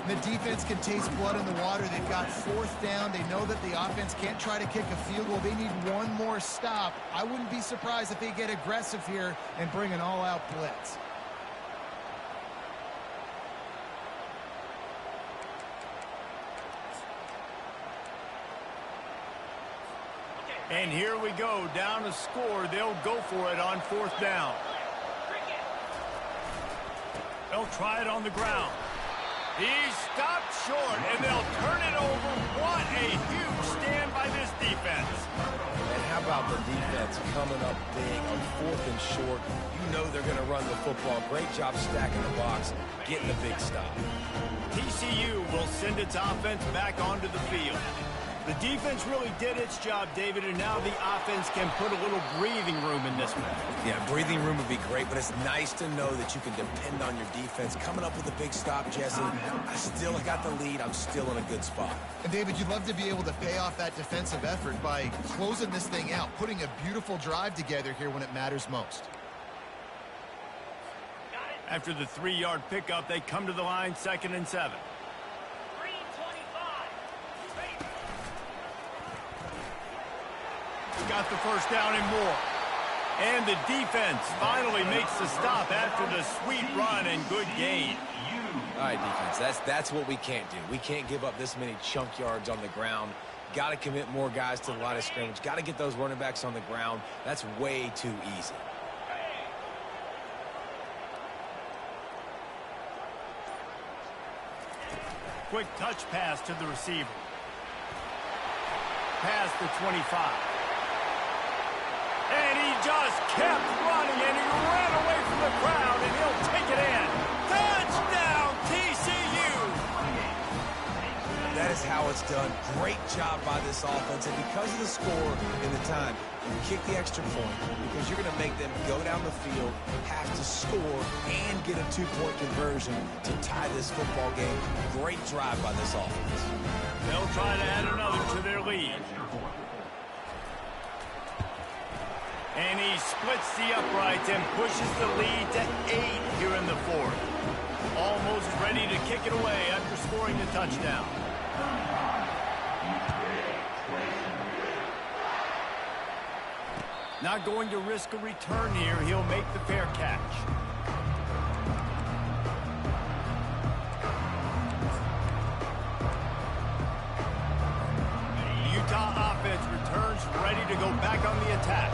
S3: The defense can taste blood in the water. They've got 4th down. They know that the offense can't try to kick a field goal. They need one more stop. I wouldn't be surprised if they get aggressive here and bring an all-out blitz.
S1: And here we go, down to score. They'll go for it on 4th down. They'll try it on the ground. He stopped short, and they'll turn it over. What a huge stand by this defense.
S2: And how about the defense coming up big on 4th and short? You know they're going to run the football. Great job stacking the box, getting the big stop.
S1: TCU will send its offense back onto the field. The defense really did its job, David, and now the offense can put a little breathing room in this one.
S2: Yeah, breathing room would be great, but it's nice to know that you can depend on your defense. Coming up with a big stop, Jesse, I still got the lead. I'm still in a good spot.
S3: And, David, you'd love to be able to pay off that defensive effort by closing this thing out, putting a beautiful drive together here when it matters most.
S1: After the 3-yard pickup, they come to the line, 2nd and 7. Got the first down and more. And the defense finally makes the stop after the sweet run and good gain.
S2: All right, defense, that's what we can't do. We can't give up this many chunk yards on the ground. Got to commit more guys to the line of scrimmage. Got to get those running backs on the ground. That's way too easy.
S1: Quick touch pass to the receiver. Past the 25. And he just kept running, and he ran away from the crowd, and he'll take it in. Touchdown, TCU!
S2: That is how it's done. Great job by this offense, and because of the score and the time, you kick the extra point because you're going to make them go down the field, have to score, and get a two-point conversion to tie this football game. Great drive by this offense.
S1: They'll try to add another to their lead. And he splits the uprights and pushes the lead to 8 here in the fourth. Almost ready to kick it away after scoring the touchdown. Not going to risk a return here. He'll make the fair catch. The Utah offense returns ready to go back on the attack.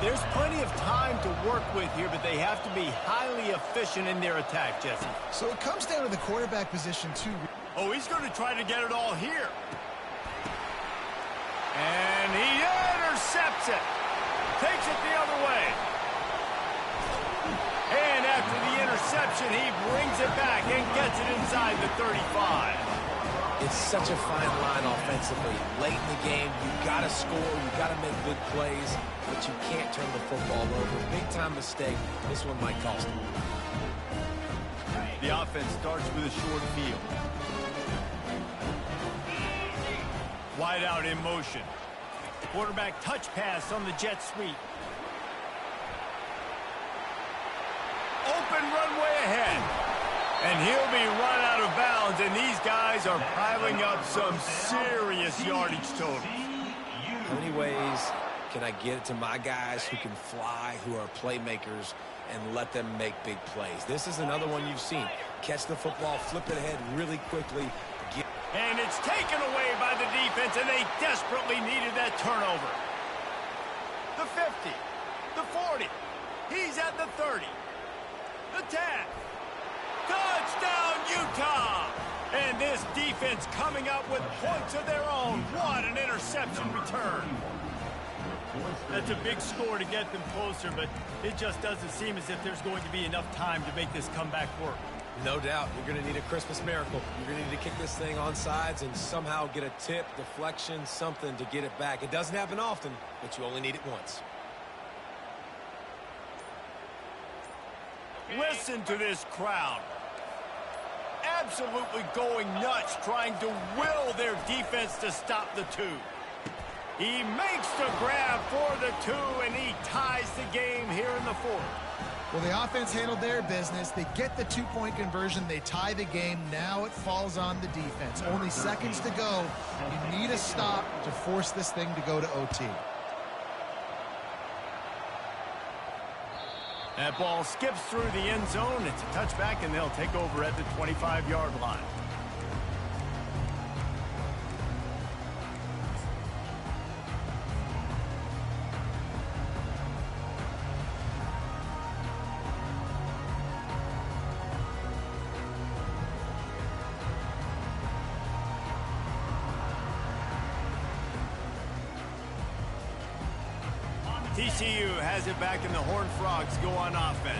S1: There's plenty of time to work with here, but they have to be highly efficient in their attack, Jesse.
S3: So it comes down to the quarterback position, too.
S1: Oh, he's going to try to get it all here. And he intercepts it. Takes it the other way. And after the interception, he brings it back and gets it inside the 35.
S2: It's such a fine line offensively. Late in the game, you got to score, you got to make big plays, but you can't turn the football over. Big-time mistake. This one might cost them.
S1: The offense starts with a short field. Wide out in motion. Quarterback touch pass on the jet sweep. Open runway ahead. And he'll be run out of bounds, and these guys are piling up some serious yardage total.
S2: How many ways can I get it to my guys who can fly, who are playmakers, and let them make big plays? This is another one you've seen. Catch the football, flip it ahead really quickly.
S1: And it's taken away by the defense, and they desperately needed that turnover. The 50, the 40, he's at the 30, the 10. Touchdown, Utah! And this defense coming up with points of their own. What an interception return. That's a big score to get them closer, but it just doesn't seem as if there's going to be enough time to make this comeback work.
S2: No doubt. You're going to need a Christmas miracle. You're going to need to kick this thing on sides and somehow get a tip, deflection, something to get it back. It doesn't happen often, but you only need it once.
S1: Listen to this crowd. Absolutely going nuts, trying to will their defense to stop the two. He makes the grab for the two, and he ties the game here in the fourth.
S3: Well, the offense handled their business. They get the two-point conversion. They tie the game. Now it falls on the defense. Only seconds to go. You need a stop to force this thing to go to OT.
S1: That ball skips through the end zone. It's a touchback, and they'll take over at the 25-yard line. TCU has it back, and the Horned Frogs go on offense.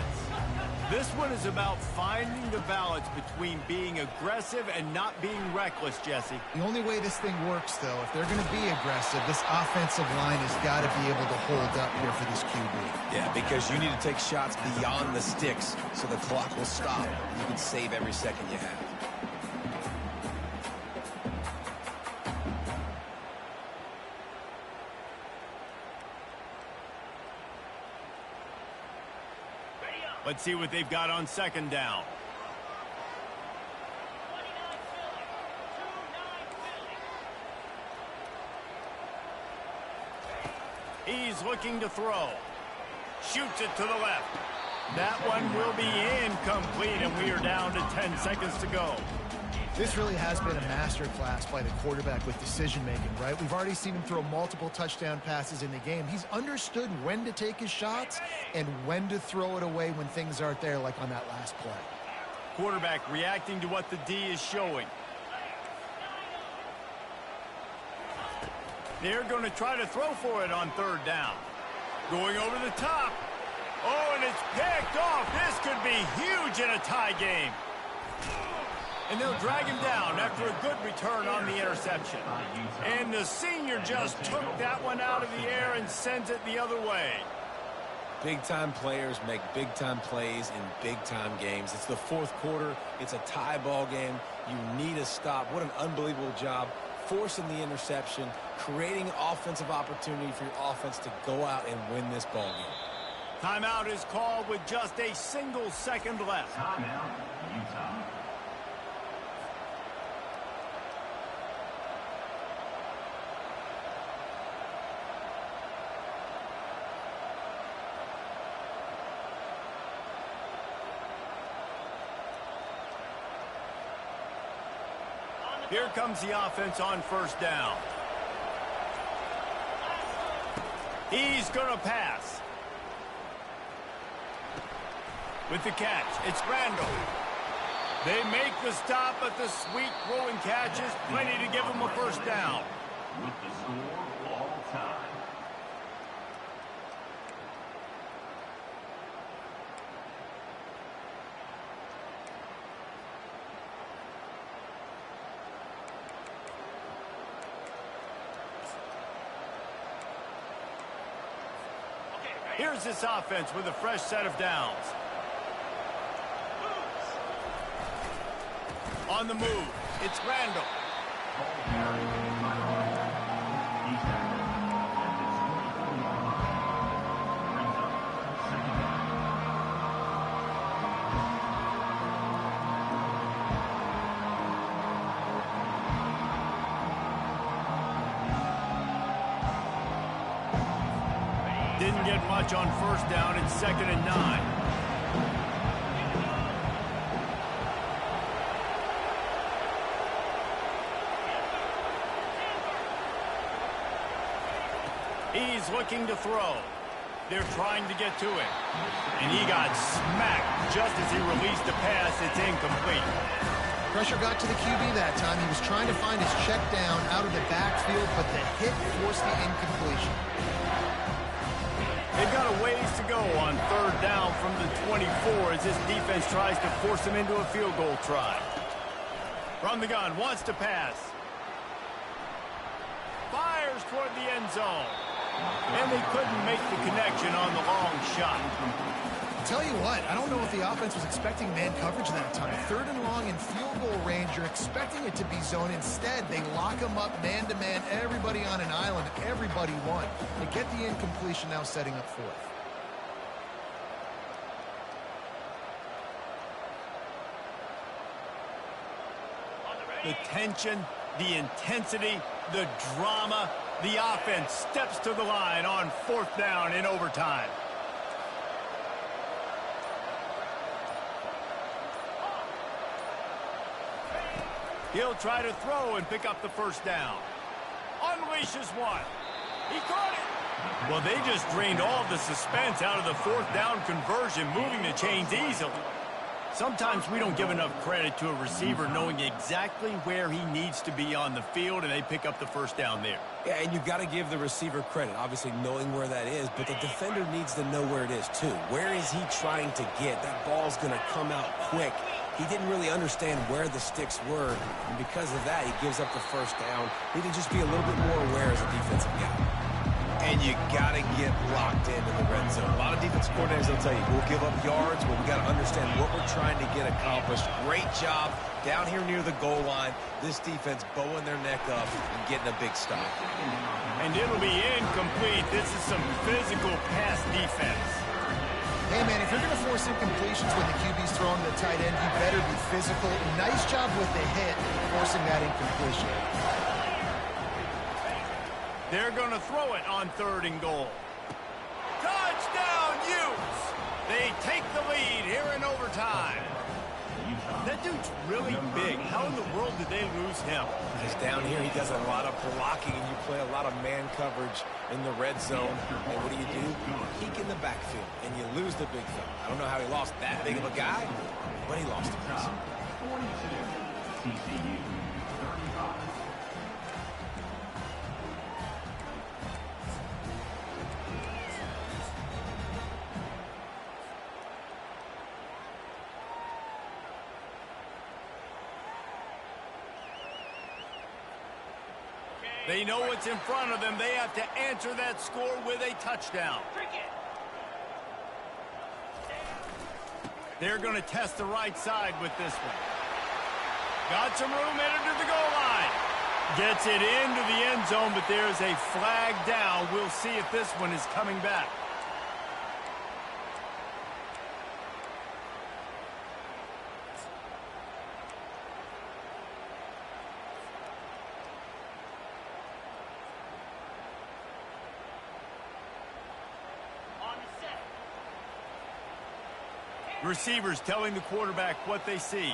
S1: This one is about finding the balance between being aggressive and not being reckless, Jesse.
S3: The only way this thing works, though, if they're going to be aggressive, this offensive line has got to be able to hold up here for this QB.
S2: Yeah, because you need to take shots beyond the sticks so the clock will stop. You can save every second you have.
S1: Let's see what they've got on second down. He's looking to throw. Shoots it to the left. That one will be incomplete, and we are down to 10 seconds to go.
S3: This really has been a masterclass by the quarterback with decision-making, right? We've already seen him throw multiple touchdown passes in the game. He's understood when to take his shots and when to throw it away when things aren't there, like on that last play.
S1: Quarterback reacting to what the D is showing. They're going to try to throw for it on third down. Going over the top. Oh, and it's picked off. This could be huge in a tie game. And they'll drag him down after a good return on the interception. And the senior just took that one out of the air and sends it the other way.
S2: Big-time players make big-time plays in big-time games. It's the fourth quarter. It's a tie ball game. You need a stop. What an unbelievable job forcing the interception, creating offensive opportunity for your offense to go out and win this ball game.
S1: Timeout is called with just a single second left.
S4: Timeout, Utah.
S1: Here comes the offense on first down. He's going to pass. With the catch, it's Randall. They make the stop, but the sweet throwing catch is plenty to give him a first down.
S4: With the score all time.
S1: Here's this offense with a fresh set of downs. On the move, it's Randall. Didn't get much on first down. It's 2nd and 9. He's looking to throw. They're trying to get to it. And he got smacked just as he released the pass. It's incomplete.
S3: Pressure got to the QB that time. He was trying to find his check down out of the backfield, but the hit forced the incompletion.
S1: They've got a ways to go on third down from the 24 as this defense tries to force them into a field goal try. From the gun, wants to pass. Fires toward the end zone. And they couldn't make the connection on the long shot.
S3: Tell you what, I don't know if the offense was expecting man coverage that time. 3rd and long in field goal range, you're expecting it to be zone. Instead, they lock them up man-to-man, everybody on an island, everybody won. They get the incompletion, now setting up 4th.
S1: The tension, the intensity, the drama, the offense steps to the line on 4th down in overtime. He'll try to throw and pick up the first down. Unleashes one. He caught it. Well, they just drained all the suspense out of the 4th down conversion, moving the chains easily. Sometimes we don't give enough credit to a receiver knowing exactly where he needs to be on the field, and they pick up the first down there.
S2: Yeah, and you've got to give the receiver credit, obviously knowing where that is, but the defender needs to know where it is too. Where is he trying to get? That ball's going to come out quick. He didn't really understand where the sticks were, and because of that, he gives up the first down. Need to just be a little bit more aware as a defensive guy. And you got to get locked into the red zone. A lot of defensive coordinators will tell you, we'll give up yards, but we got to understand what we're trying to get accomplished. Great job down here near the goal line. This defense bowing their neck up and getting a big stop.
S1: And it'll be incomplete. This is some physical pass defense.
S3: Hey, man, if you're going to force incompletions when the QB's throwing to the tight end, you better be physical. Nice job with the hit, forcing that incompletion.
S1: They're going to throw it on 3rd and goal. Touchdown, Utes! They take the lead here in overtime. That dude's really big. How in the world did they lose him?
S2: Because down here, he does a lot of blocking, and you play a lot of man coverage in the red zone. And what do? Peek in the backfield, and you lose the big fella. I don't know how he lost that big of a guy, but he lost him.
S4: 42, TCU, 35.
S1: They know what's in front of them. They have to answer that score with a touchdown. They're going to test the right side with this one. Got some room headed to the goal line. Gets it into the end zone, but there's a flag down. We'll see if this one is coming back. Receivers telling the quarterback what they see.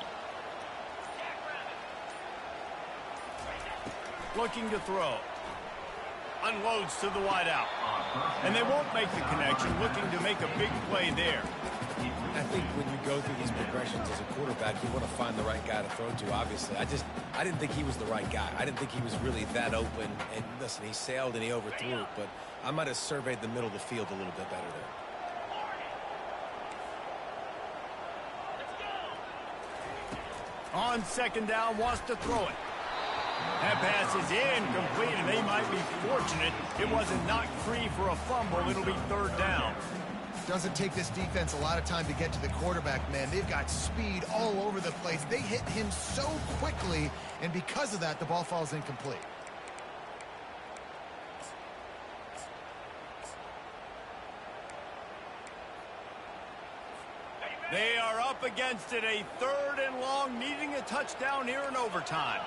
S1: Looking to throw. Unloads to the wideout. And they won't make the connection, looking to make a big play there.
S2: I think when you go through these progressions as a quarterback, you want to find the right guy to throw to, obviously. I didn't think he was the right guy. I didn't think he was really that open. And listen, he sailed and he overthrew it, but I might have surveyed the middle of the field a little bit better there.
S1: On second down, wants to throw it. That pass is incomplete, and they might be fortunate it wasn't knocked free for a fumble. It'll be third down.
S3: Doesn't take this defense a lot of time to get to the quarterback, man. They've got speed all over the place. They hit him so quickly, and because of that, the ball falls incomplete.
S1: They are up against it, a third and long, needing a touchdown here in overtime.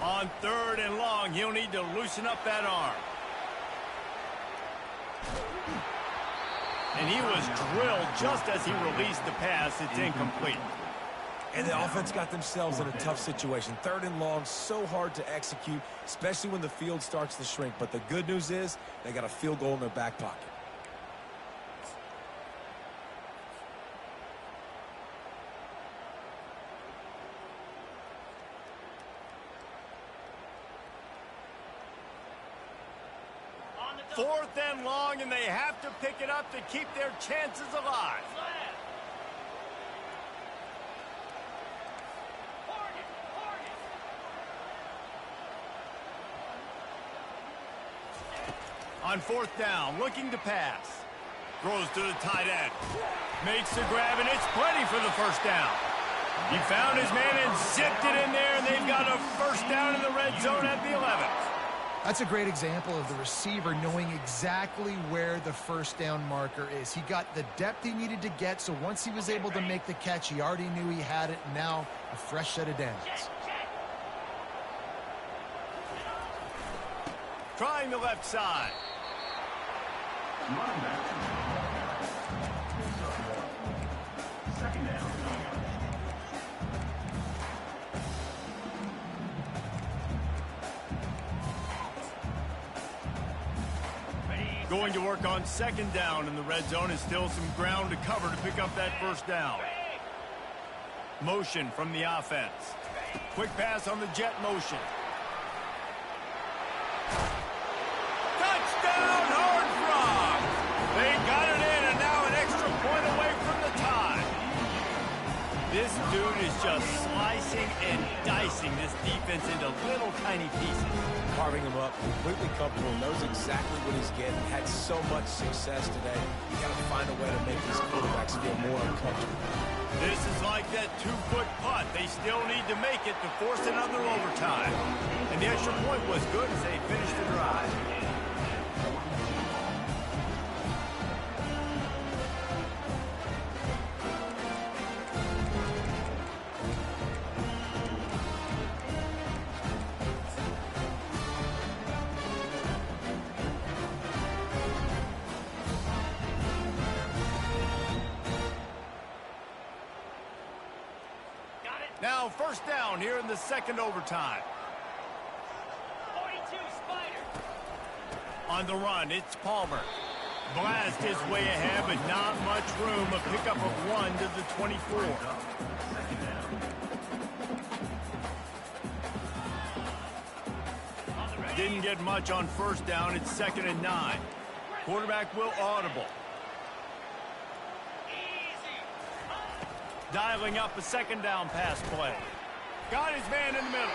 S1: On third and long, he'll need to loosen up that arm. And he was drilled just as he released the pass. It's incomplete.
S2: And the offense got themselves in a tough situation. Third and long, so hard to execute, especially when the field starts to shrink. But the good news is they got a field goal in their back pocket.
S1: Fourth and long, and they have to pick it up to keep their chances alive. On fourth down, looking to pass. Throws to the tight end. Makes the grab, and it's plenty for the first down. He found his man and zipped it in there, and they've got a first down in the red zone at the 11th.
S3: That's a great example of the receiver knowing exactly where the first down marker is. He got the depth he needed to get, so once he was able to make the catch, he already knew he had it. Now, a fresh set of downs.
S1: Trying the left side.
S4: Second down.
S1: Going to work on second down in the red zone, and still some ground to cover to pick up that first down. Motion from the offense. Quick pass on the jet motion. Touchdown, Horned Frogs! They got it in, and now an extra point away from the tie. This dude is just slicing and dicing this defense into little tiny pieces.
S2: Carving him up, completely comfortable, knows exactly what he's getting, had so much success today. You got to find a way to make these quarterbacks feel more uncomfortable.
S1: This is like that 2-foot putt. They still need to make it to force another overtime. And the extra point was good as they finished the drive. Now first down here in the second overtime.
S5: 42 Spider.
S1: On the run, it's Palmer. Blast his way ahead, but not much room. A pickup of 1 to the 24. Didn't get much on first down. It's 2nd and 9. Quarterback will audible. Dialing up a second down pass play. Got his man in the middle.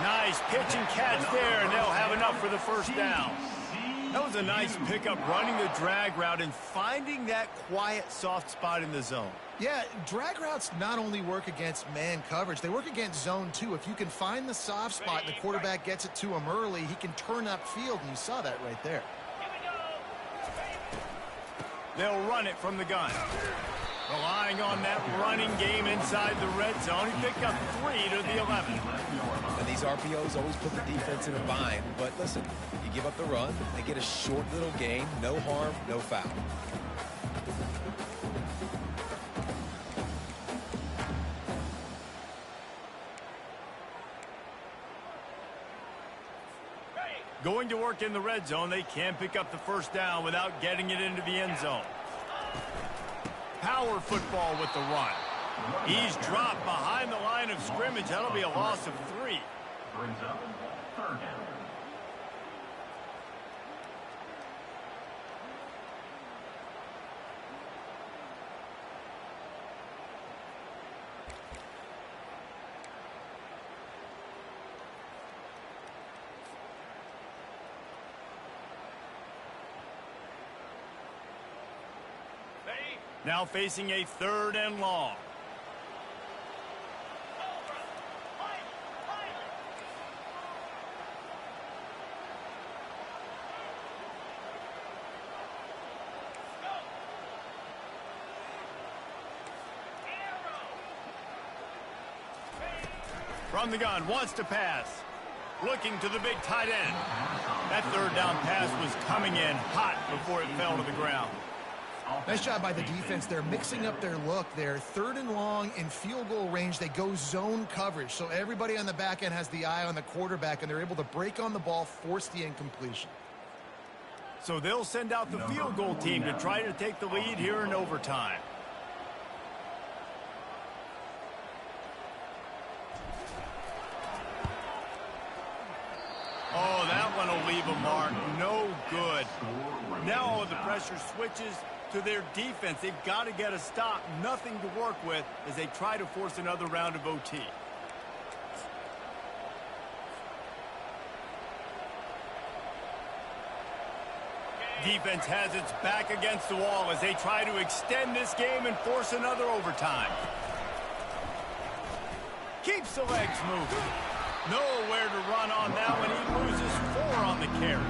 S1: Nice pitch and catch there, and they'll have enough for the first down. That was a nice pickup, running the drag route and finding that quiet, soft spot in the zone.
S3: Yeah, drag routes not only work against man coverage, they work against zone too. If you can find the soft spot and the quarterback gets it to him early, he can turn upfield, and you saw that right there.
S1: They'll run it from the gun. Relying on that running game inside the red zone. He picked up 3 to the 11.
S2: And these RPOs always put the defense in a bind. But listen, you give up the run, they get a short little gain, no harm, no foul.
S1: Going to work in the red zone, they can pick up the first down without getting it into the end zone. Power football with the run. He's dropped behind the line of scrimmage. That'll be a loss of 3.
S4: Brings up third down.
S1: Now facing a 3rd and long. From the gun, wants to pass. Looking to the big tight end. That 3rd down pass was coming in hot before it fell to the ground.
S3: Nice job by the defense. They're mixing up their look. They're 3rd and long in field goal range. They go zone coverage. So everybody on the back end has the eye on the quarterback, and they're able to break on the ball, force the incompletion.
S1: So they'll send out the field goal team to try to take the lead here in overtime. Oh, that one will leave a mark. No good. Now all of the pressure switches to their defense. They've got to get a stop. Nothing to work with as they try to force another round of OT. Defense has its back against the wall as they try to extend this game and force another overtime. Keeps the legs moving. Nowhere to run on that one. He loses 4 on the carry.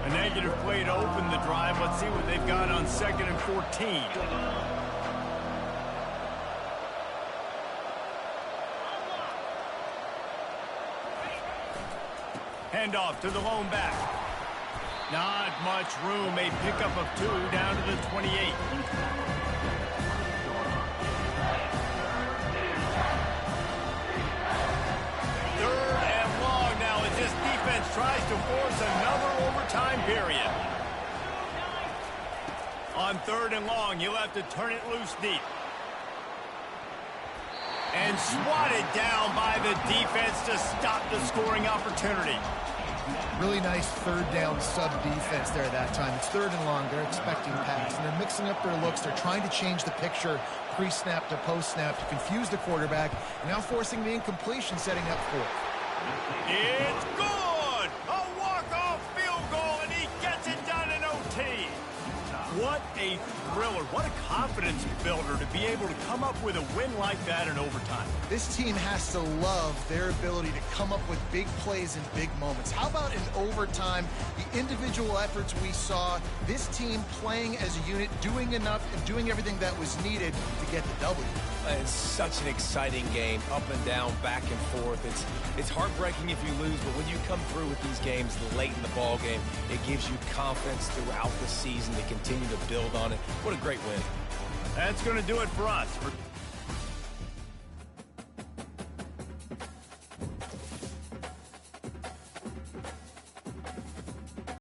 S1: A negative play to open the drive. Let's see what they've got on 2nd and 14. Handoff to the lone back. Not much room. A pickup of 2 down to the 28. Third and long now as this defense tries to force another overtime period. On 3rd and long, he'll have to turn it loose deep. And swatted down by the defense to stop the scoring opportunity.
S3: Really nice 3rd down sub-defense there that time. It's 3rd and long. They're expecting pass, and they're mixing up their looks. They're trying to change the picture pre-snap to post-snap to confuse the quarterback, and now forcing the incompletion, setting up 4th.
S1: It's good! A walk-off field goal, and he gets it done in OT. What a thriller. What a confidence builder to be able to come up with a win like that in overtime.
S3: This team has to love their ability to come up with big plays in big moments. How about in overtime, the individual efforts we saw, this team playing as a unit, doing enough and doing everything that was needed to get the W.
S2: It's such an exciting game, up and down, back and forth. It's heartbreaking if you lose, but when you come through with these games late in the ball game, it gives you confidence throughout the season to continue to build on it. What a great win.
S1: That's going to do it for us.